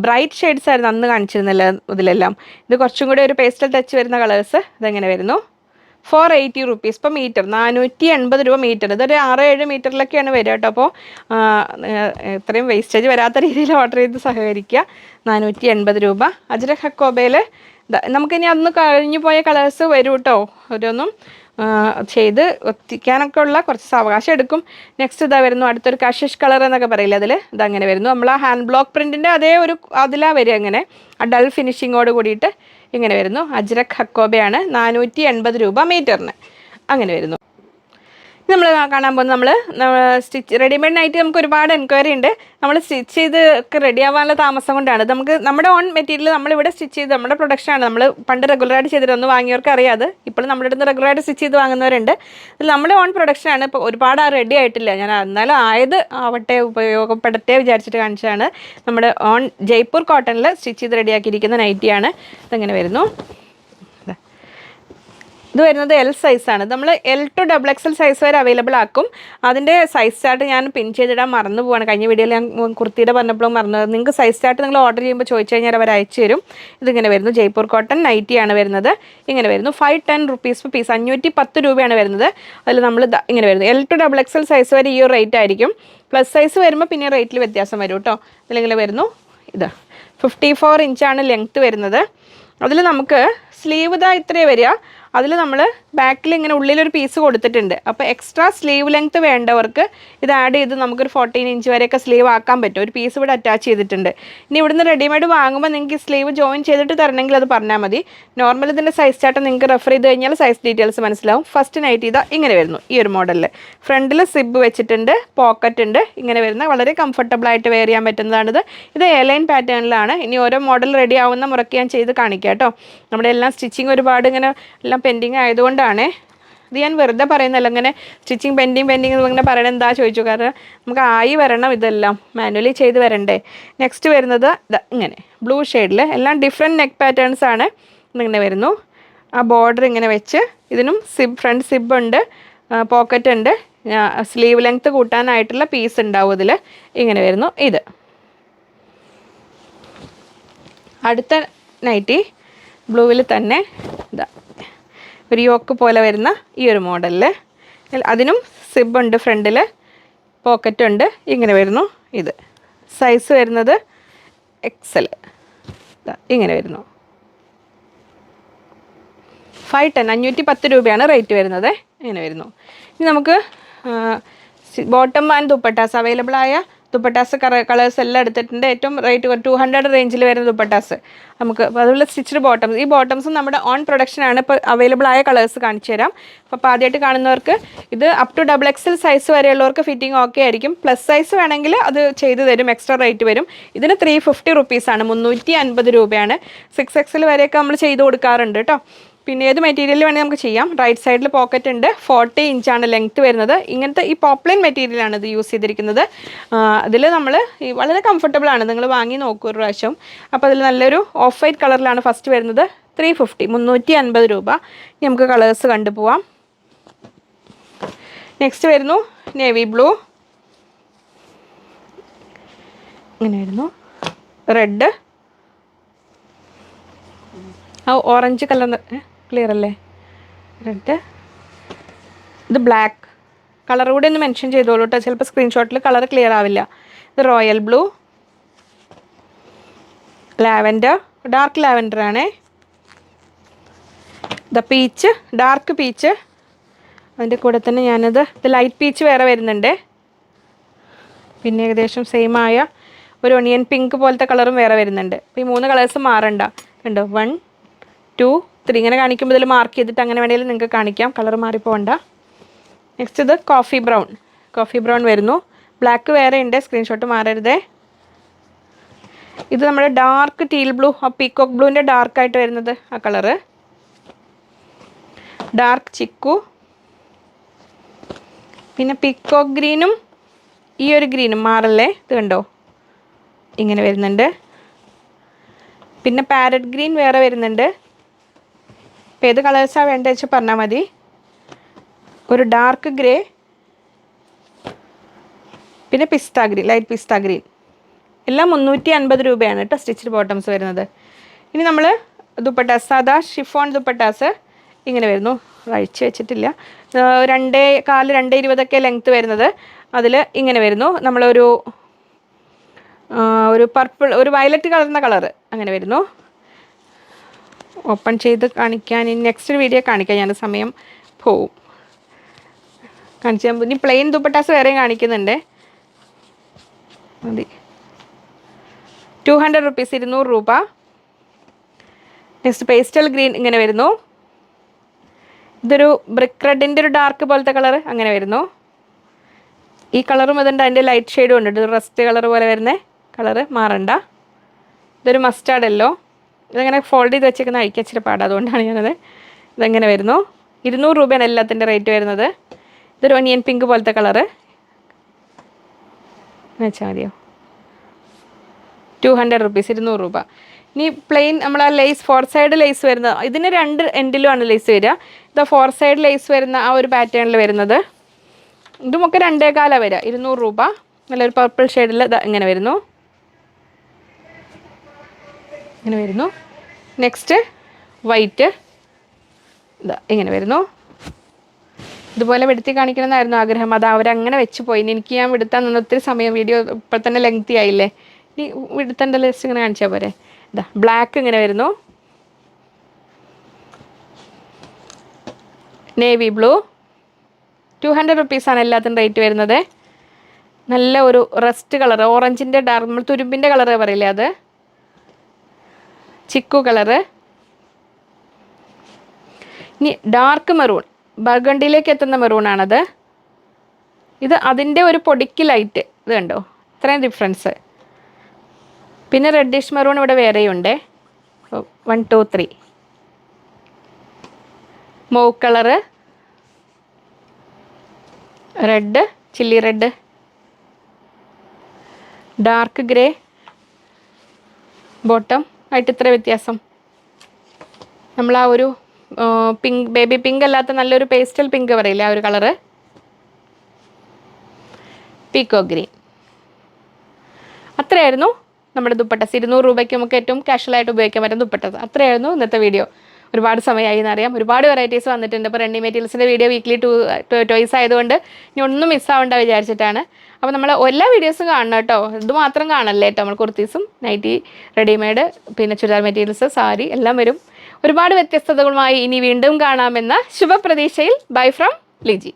ബ്രൈറ്റ് ഷെയ്ഡ്സ് ആയിരുന്നു അന്ന് കാണിച്ചിരുന്നില്ല ഇതിലെല്ലാം. ഇത് കുറച്ചും കൂടി ഒരു പേസ്റ്റൽ ടച്ച് വരുന്ന കളേഴ്സ് ഇതെങ്ങനെ വരുന്നു. 480 rupees per meter, 480 രൂപ മീറ്റർ. ഇതൊരു 6-7 മീറ്ററിലൊക്കെയാണ് വരിക കേട്ടോ. അപ്പോൾ ഇത്രയും വേസ്റ്റേജ് വരാത്ത രീതിയിൽ ഓർഡർ ചെയ്ത് സഹകരിക്കുക. 480 രൂപ. അജ്രക് ഹക്കോബയിൽ നമുക്കിനി അന്ന് കഴിഞ്ഞു പോയ കളേഴ്സ് വരും കേട്ടോ. ഓരോന്നും ചെയ്ത് ഒത്തിക്കാനൊക്കെ ഉള്ള കുറച്ച് സാവകാശം എടുക്കും. നെക്സ്റ്റ് ഇതാ വരുന്നു അടുത്തൊരു കഷിഷ് കളർ എന്നൊക്കെ പറയില്ല, അതിൽ ഇതങ്ങനെ വരുന്നു. നമ്മൾ ആ ഹാൻഡ് ബ്ലോക്ക് പ്രിൻറ്റിൻ്റെ അതേ ഒരു അതിലാണ് വരിക. അങ്ങനെ ആ ഡൾ ഫിനിഷിങ്ങോട് കൂടിയിട്ട് ഇങ്ങനെ വരുന്നു. അജ്രക് ഹക്കോബയാണ്. 480 രൂപ മീറ്ററിന് അങ്ങനെ വരുന്നു. നമ്മൾ കാണാൻ പോകുന്നത് നമ്മൾ സ്റ്റിച്ച് റെഡിമെയ്ഡ് നൈറ്റ് നമുക്ക് ഒരുപാട് എൻക്വയറി ഉണ്ട്. നമ്മൾ സ്റ്റിച്ച് ചെയ്ത് ഒക്കെ റെഡി ആവാനുള്ള താമസം കൊണ്ടാണ്. നമുക്ക് നമ്മുടെ ഓൺ മെറ്റീരിയൽ നമ്മളിവിടെ സ്റ്റിച്ച് ചെയ്ത് നമ്മുടെ പ്രൊഡക്ഷനാണ്. നമ്മൾ പണ്ട് റെഗുലറായിട്ട് ചെയ്തിട്ട് ഒന്ന് വാങ്ങിയവർക്ക് അറിയാതെ ഇപ്പോൾ നമ്മുടെ അടുത്ത് റെഗുലറായിട്ട് സ്റ്റിച്ച് ചെയ്ത് വാങ്ങുന്നവരുണ്ട്. ഇത് നമ്മുടെ ഓൺ പ്രൊഡക്ഷനാണ്. ഇപ്പോൾ ഒരുപാട് റെഡി ആയിട്ടില്ല. ഞാൻ എന്നാലും ആവട്ടെ ഉപയോഗപ്പെടട്ടെ വിചാരിച്ചിട്ട് കാണിച്ചതാണ്. നമ്മുടെ ഓൺ ജയ്പൂർ കോട്ടണിൽ സ്റ്റിച്ച് ചെയ്ത് റെഡിയാക്കിയിരിക്കുന്ന നൈറ്റിയാണ്. ഇതെങ്ങനെ വരുന്നു. ഇത് വരുന്നത് L സൈസാണ്. നമ്മൾ L to XXL സൈസ് വരെ അവൈലബിൾ ആക്കും. അതിൻ്റെ സൈസ് ചാർട്ട് ഞാൻ പിൻ ചെയ്തിടാൻ മറന്നു പോവാണ്. കഴിഞ്ഞ വീഡിയോയിൽ ഞാൻ കുർത്തിയുടെ പറഞ്ഞപ്പോഴും മറന്നു. നിങ്ങൾക്ക് സൈസ് ചാർട്ട് നിങ്ങൾ ഓർഡർ ചെയ്യുമ്പോൾ ചോദിച്ചു കഴിഞ്ഞാൽ അവർ അയച്ചു തരും. ഇതിങ്ങനെ വരുന്നു. ജയ്പൂർ കോട്ടൺ നൈറ്റിയാണ് വരുന്നത്. ഇങ്ങനെ വരുന്നു. 510 rupees per പീസ്, 510 രൂപയാണ് വരുന്നത്. അതിൽ നമ്മൾ ഇങ്ങനെ വരുന്നു. L to XXL സൈസ് വരെ ഈ ഒരു റേറ്റ് ആയിരിക്കും. പ്ലസ് സൈസ് വരുമ്പോൾ പിന്നെ റേറ്റിൽ വ്യത്യാസം വരും കേട്ടോ. ഇതിലിങ്ങനെ വരുന്നു. ഇത് 54 ഇഞ്ചാണ് ലെങ്ത്ത് വരുന്നത്. അതിൽ നമുക്ക് സ്ലീവ് ഇതാ ഇത്രയേ വരിക. അതിൽ നമ്മൾ ബാക്കിൽ ഇങ്ങനെ ഉള്ളിലൊരു പീസ് കൊടുത്തിട്ടുണ്ട്. അപ്പോൾ എക്സ്ട്രാ സ്ലീവ് ലെങ്ത്ത് വേണ്ടവർക്ക് ഇത് ആഡ് ചെയ്ത് നമുക്കൊരു 14 ഇഞ്ച് വരെയൊക്കെ സ്ലീവ് ആക്കാൻ പറ്റും. ഒരു പീസ് ഇവിടെ അറ്റാച്ച് ചെയ്തിട്ടുണ്ട്. ഇനി ഇവിടുന്ന് റെഡിമെയ്ഡ് വാങ്ങുമ്പോൾ നിങ്ങൾക്ക് സ്ലീവ് ജോയിൻ ചെയ്തിട്ട് തരണമെങ്കിൽ അത് പറഞ്ഞാൽ മതി. നോർമൽ ഇതിൻ്റെ സൈസ് ചാർട്ട് നിങ്ങൾക്ക് റെഫർ ചെയ്ത് കഴിഞ്ഞാൽ സൈസ് ഡീറ്റെയിൽസ് മനസ്സിലാവും. ഫസ്റ്റ് നൈറ്റ് ഇതാ ഇങ്ങനെ വരുന്നു. ഈ ഒരു മോഡലിൽ ഫ്രണ്ടിൽ സിബ് വെച്ചിട്ടുണ്ട്, പോക്കറ്റ് ഉണ്ട്. ഇങ്ങനെ വരുന്ന വളരെ കംഫർട്ടബിളായിട്ട് വെയർ ചെയ്യാൻ പറ്റുന്നതാണിത്. ഇത് എലൈൻ പാറ്റേണിലാണ്. ഇനി ഓരോ മോഡൽ റെഡി ആവുന്ന മുറയ്ക്ക് ഞാൻ ചെയ്ത് കാണിക്കാം കേട്ടോ. നമ്മുടെ എല്ലാം സ്റ്റിച്ചിങ് ഒരുപാട് ഇങ്ങനെ എല്ലാം പെൻഡിങ് ആയതുകൊണ്ടാണ്. ഇത് ഞാൻ വെറുതെ പറയുന്നല്ല, ഇങ്ങനെ സ്റ്റിച്ചിങ് പെൻഡിങ് ഇങ്ങനെ പറയണത് എന്താ ചോദിച്ചു. കാരണം നമുക്ക് ആയി വരണം, ഇതെല്ലാം മാനുവലി ചെയ്ത് വരണ്ടേ. നെക്സ്റ്റ് വരുന്നത് ഇങ്ങനെ ബ്ലൂ ഷെയ്ഡിൽ എല്ലാം ഡിഫറെൻറ്റ് നെക്ക് പാറ്റേൺസ് ആണ്. ഇങ്ങനെ വരുന്നു. ആ ബോർഡർ ഇങ്ങനെ വെച്ച് ഇതിനും ഫ്രണ്ട് സിബ് ഉണ്ട്, പോക്കറ്റ് ഉണ്ട്, സ്ലീവ് ലെങ്ത്ത് കൂട്ടാനായിട്ടുള്ള പീസ് ഉണ്ടാവും ഇതിൽ. ഇങ്ങനെ വരുന്നു. ഇത് അടുത്ത നൈറ്റി ബ്ലൂവിൽ തന്നെ ഇതാ ഒരു യോക്ക് പോലെ വരുന്ന ഈ ഒരു മോഡലിൽ. അതിനും സിബ് ഉണ്ട്, ഫ്രണ്ടിൽ പോക്കറ്റ് ഉണ്ട്. ഇങ്ങനെ വരുന്നു. ഇത് സൈസ് വരുന്നത് XL. ഇങ്ങനെ വരുന്നു. 510 510 രൂപയാണ് റേറ്റ് വരുന്നത്. ഇങ്ങനെ വരുന്നു. ഇനി നമുക്ക് ബോട്ടം ആൻഡ് ദുപ്പട്ടാസ് അവൈലബിൾ ആയ ദുപ്പട്ടാസ് കളേഴ്സ് എല്ലാം എടുത്തിട്ടുണ്ട്. ഏറ്റവും റേറ്റ് 200 റേഞ്ചിൽ വരുന്ന ദുപ്പട്ടാസ് നമുക്ക്. അപ്പോൾ അതുപോലെ സ്റ്റിച്ച്ഡ് ബോട്ടംസ്, ഈ ബോട്ടംസും നമ്മുടെ ഓൺ പ്രൊഡക്ഷനാണ്. ഇപ്പോൾ അവൈലബിൾ ആയ കളേഴ്സ് കാണിച്ചു തരാം. അപ്പോൾ ആദ്യമായിട്ട് കാണുന്നവർക്ക് ഇത് അപ് ടു XXL സൈസ് വരെയുള്ളവർക്ക് ഫിറ്റിംഗ് ഓക്കെ ആയിരിക്കും. പ്ലസ് സൈസ് വേണമെങ്കിൽ അത് ചെയ്ത് തരും, എക്സ്ട്രാ റേറ്റ് വരും. ഇതിന് 350 റുപ്പീസാണ്, 350 രൂപയാണ്. 6XL വരെയൊക്കെ നമ്മൾ ചെയ്ത് കൊടുക്കാറുണ്ട് കേട്ടോ. പിന്നെ ഏത് മെറ്റീരിയൽ വേണമെങ്കിൽ നമുക്ക് ചെയ്യാം. റൈറ്റ് സൈഡിൽ പോക്കറ്റ് ഉണ്ട്. 40 ഇഞ്ചാണ് ലെങ്ത്ത് വരുന്നത്. ഇങ്ങനത്തെ ഈ പോപ്ലൈൻ മെറ്റീരിയലാണ് ഇത് യൂസ് ചെയ്തിരിക്കുന്നത്. അതിൽ നമ്മൾ വളരെ കംഫർട്ടബിൾ ആണ്. നിങ്ങൾ വാങ്ങി നോക്കൂ ഒരു പ്രാവശ്യം. അപ്പോൾ അതിൽ നല്ലൊരു ഓഫ് വൈറ്റ് കളറിലാണ് ഫസ്റ്റ് വരുന്നത്. 350 350 രൂപ. ഇനി നമുക്ക് കളേഴ്സ് കണ്ടുപോവാം. നെക്സ്റ്റ് വരുന്നു നേവി ബ്ലൂ. ഇങ്ങനെ വരുന്നു. റെഡ്, ഓറഞ്ച് കളർ ക്ലിയർ അല്ലേ. റെഡ്, ഇത് ബ്ലാക്ക് കളർ കൂടെ ഒന്ന് മെൻഷൻ ചെയ്തോളൂ കേട്ടോ. ചിലപ്പോൾ സ്ക്രീൻഷോട്ടിൽ കളർ ക്ലിയർ ആവില്ല. ഇത് royal blue, lavender, dark lavender ആണേ. ഇത് പീച്ച്, ഡാർക്ക് പീച്ച്. അതിൻ്റെ കൂടെ തന്നെ ഇത് ലൈറ്റ് പീച്ച് വേറെ വരുന്നുണ്ട്. പിന്നെ ഏകദേശം സെയിം ആയ ഒരു ഒണിയൻ പിങ്ക് പോലത്തെ കളറും വേറെ വരുന്നുണ്ട്. അപ്പോൾ ഈ 3 കളേഴ്സ് മാറണ്ട. കണ്ടോ, 1 2 3 ഇങ്ങനെ കാണിക്കുമ്പോൾ ഇതിൽ മാർക്ക് ചെയ്തിട്ട് അങ്ങനെ വേണമെങ്കിലും നിങ്ങൾക്ക് കാണിക്കാം, കളർ മാറിപ്പോണ്ട. നെക്സ്റ്റ് ഇത് കോഫി ബ്രൗൺ വരുന്നു. ബ്ലാക്ക് വേറെ ഉണ്ട്, സ്ക്രീൻഷോട്ട് മാറരുതേ. ഇത് നമ്മുടെ ഡാർക്ക് ടീൽ ബ്ലൂ, ആ പീക്കോക്ക് ബ്ലൂവിൻ്റെ ഡാർക്കായിട്ട് വരുന്നത് ആ കളറ്. ഡാർക്ക് ചിക്കു, പിന്നെ പീക്കോക്ക് ഗ്രീനും ഈ ഒരു ഗ്രീനും മാറല്ലേ, ഇത് കണ്ടോ ഇങ്ങനെ വരുന്നുണ്ട്. പിന്നെ പാരറ്റ് ഗ്രീൻ വേറെ വരുന്നുണ്ട്. ഇപ്പോൾ ഏത് കളേഴ്സാണ് വേണ്ടത് വെച്ചാൽ പറഞ്ഞാൽ മതി. ഒരു ഡാർക്ക് ഗ്രേ, പിന്നെ പിസ്ത ഗ്രീൻ, ലൈറ്റ് പിസ്ത ഗ്രീൻ. എല്ലാം 350 രൂപയാണ് കേട്ടോ സ്റ്റിച്ച്ഡ് ബോട്ടംസ് വരുന്നത്. ഇനി നമ്മൾ ദുപ്പട്ടാസ്, സാധാ ഷിഫോൺ ദുപ്പട്ടാസ് ഇങ്ങനെ വരുന്നു. അഴിച്ച് വെച്ചിട്ടില്ല. 2.4 2.20 ലെങ്ത്ത് വരുന്നത്. അതിൽ ഇങ്ങനെ വരുന്നു. നമ്മളൊരു പർപ്പിൾ, ഒരു വയലറ്റ് കളർന്ന കളറ് അങ്ങനെ വരുന്നു. ഓപ്പൺ ചെയ്ത് കാണിക്കാൻ ഇനി നെക്സ്റ്റ് വീഡിയോ കാണിക്കാം, ഞാൻ സമയം പോവും കാണിച്ചാൽ. ഇനി പ്ലെയിൻ ദുപ്പട്ടാസ് വേറെയും കാണിക്കുന്നുണ്ട്. മതി. 200 റുപ്പീസ്, 200 രൂപ. നെക്സ്റ്റ് പേസ്റ്റൽ ഗ്രീൻ ഇങ്ങനെ വരുന്നു. ഇതൊരു ബ്രിക്ക് റെഡിൻ്റെ ഒരു ഡാർക്ക് പോലത്തെ കളർ അങ്ങനെ വരുന്നു. ഈ കളറും അതുണ്ട്, അതിൻ്റെ ലൈറ്റ് ഷെയ്ഡും ഉണ്ട്. ഇത് റസ്റ്റ് കളർ പോലെ വരുന്ന കളറ് മാറണ്ട. ഇതൊരു മസ്റ്റാർഡ് യെല്ലോ. ഇതങ്ങനെ ഫോൾഡ് ചെയ്ത് വെച്ചേക്കുന്ന അഴിക്കാൻ ഇച്ചിരി പാടാണ്, അതുകൊണ്ടാണ് ഞാനത്. ഇതെങ്ങനെ വരുന്നു. 200 രൂപയാണ് എല്ലാത്തിൻ്റെ റേറ്റ് വരുന്നത്. ഇതൊരു ഒനിയൻ പിങ്ക് പോലത്തെ കളറ് വെച്ചാൽ മതിയോ. 200 റുപ്പീസ്, 200 രൂപ. ഇനി പ്ലെയിൻ നമ്മൾ ആ ലേസ് 4 സൈഡ് ലേസ് വരുന്നത്, ഇതിന് 2 എൻഡിലുമാണ് ലേസ് വരിക. ഇത് 4 സൈഡ് ലേസ് വരുന്ന ആ ഒരു പാറ്റേണിൽ വരുന്നത്. ഇതുമൊക്കെ 2.25 വരിക, 200 രൂപ. നല്ലൊരു പർപ്പിൾ ഷെയ്ഡിൽ ഇങ്ങനെ വരുന്നു, ഇങ്ങനെ വരുന്നു. നെക്സ്റ്റ് വൈറ്റ്, ഇതാ ഇങ്ങനെ വരുന്നു. ഇതുപോലെ വെടുത്തി കാണിക്കണമെന്നായിരുന്നു ആഗ്രഹം, അത് അവരങ്ങനെ വെച്ച് പോയി. എനിക്ക് ഞാൻ വിടുത്താൻ നിന്ന് ഒത്തിരി സമയം, വീഡിയോ ഇപ്പോൾ തന്നെ ലെങ്തി ആയില്ലേ. ഇനി വിടുത്തേണ്ട ലിസ്റ്റ് ഇങ്ങനെ കാണിച്ചാൽ പോരെ. ഇതാ ബ്ലാക്ക് ഇങ്ങനെ വരുന്നു. നേവി ബ്ലൂ, 200 റുപ്പീസാണ് എല്ലാത്തിനും റേറ്റ് വരുന്നത്. നല്ല ഒരു റസ്റ്റ് കളർ, ഓറഞ്ചിൻ്റെ ഡാർക്ക്, നമ്മൾ തുരുമ്പിൻ്റെ കളറ് പറയില്ലേ അത്. ചിക്കു കളറ്. ഇനി ഡാർക്ക് മെറൂൺ, ബർഗണ്ടിയിലേക്ക് എത്തുന്ന മെറൂണാണത്. ഇത് അതിൻ്റെ ഒരു പൊടിക്ക് ലൈറ്റ്, ഇത് കണ്ടോ ഇത്രയും ഡിഫറൻസ്. പിന്നെ റെഡിഷ് മെറൂൺ ഇവിടെ വേറെയുണ്ട്. 1 2 3. Mauve colour, red, chilli red, dark grey bottom ആയിട്ട് ഇത്ര വ്യത്യാസം. നമ്മൾ ആ ഒരു പിങ്ക്, ബേബി പിങ്ക് അല്ലാത്ത നല്ലൊരു പേസ്റ്റൽ പിങ്ക് പറയില്ലേ ആ ഒരു കളറ്. പീക്കോ ഗ്രീൻ. അത്രയായിരുന്നു നമ്മുടെ ദുപ്പട്ടസ്. 200 രൂപയ്ക്ക് നമുക്ക് ഏറ്റവും കാഷ്വലായിട്ട് ഉപയോഗിക്കാൻ പറ്റുന്ന ദുപ്പട്ടസ്. അത്രയായിരുന്നു ഇന്നത്തെ വീഡിയോ. ഒരുപാട് സമയമായി എന്നറിയാം, ഒരുപാട് വെറൈറ്റീസ് വന്നിട്ടുണ്ട്. ഇപ്പോൾ റെഡി മെറ്റീരിയൽസിൻ്റെ വീഡിയോ വീക്ക്ലി ട്വൈസ് ആയതുകൊണ്ട് ഇനി ഒന്നും മിസ്സാവണ്ട വിചാരിച്ചിട്ടാണ്. അപ്പോൾ നമ്മൾ എല്ലാ വീഡിയോസും കാണണം കേട്ടോ, ഇത് മാത്രം കാണല്ലേ കേട്ടോ. നമ്മൾ കുർത്തീസും നൈറ്റി, റെഡിമെയ്ഡ്, പിന്നെ ചുരിദാർ മെറ്റീരിയൽസ്, സാരി എല്ലാം വരും. ഒരുപാട് വ്യത്യസ്തതകളുമായി ഇനി വീണ്ടും കാണാമെന്ന ശുഭപ്രതീക്ഷയിൽ. Bye from Liji.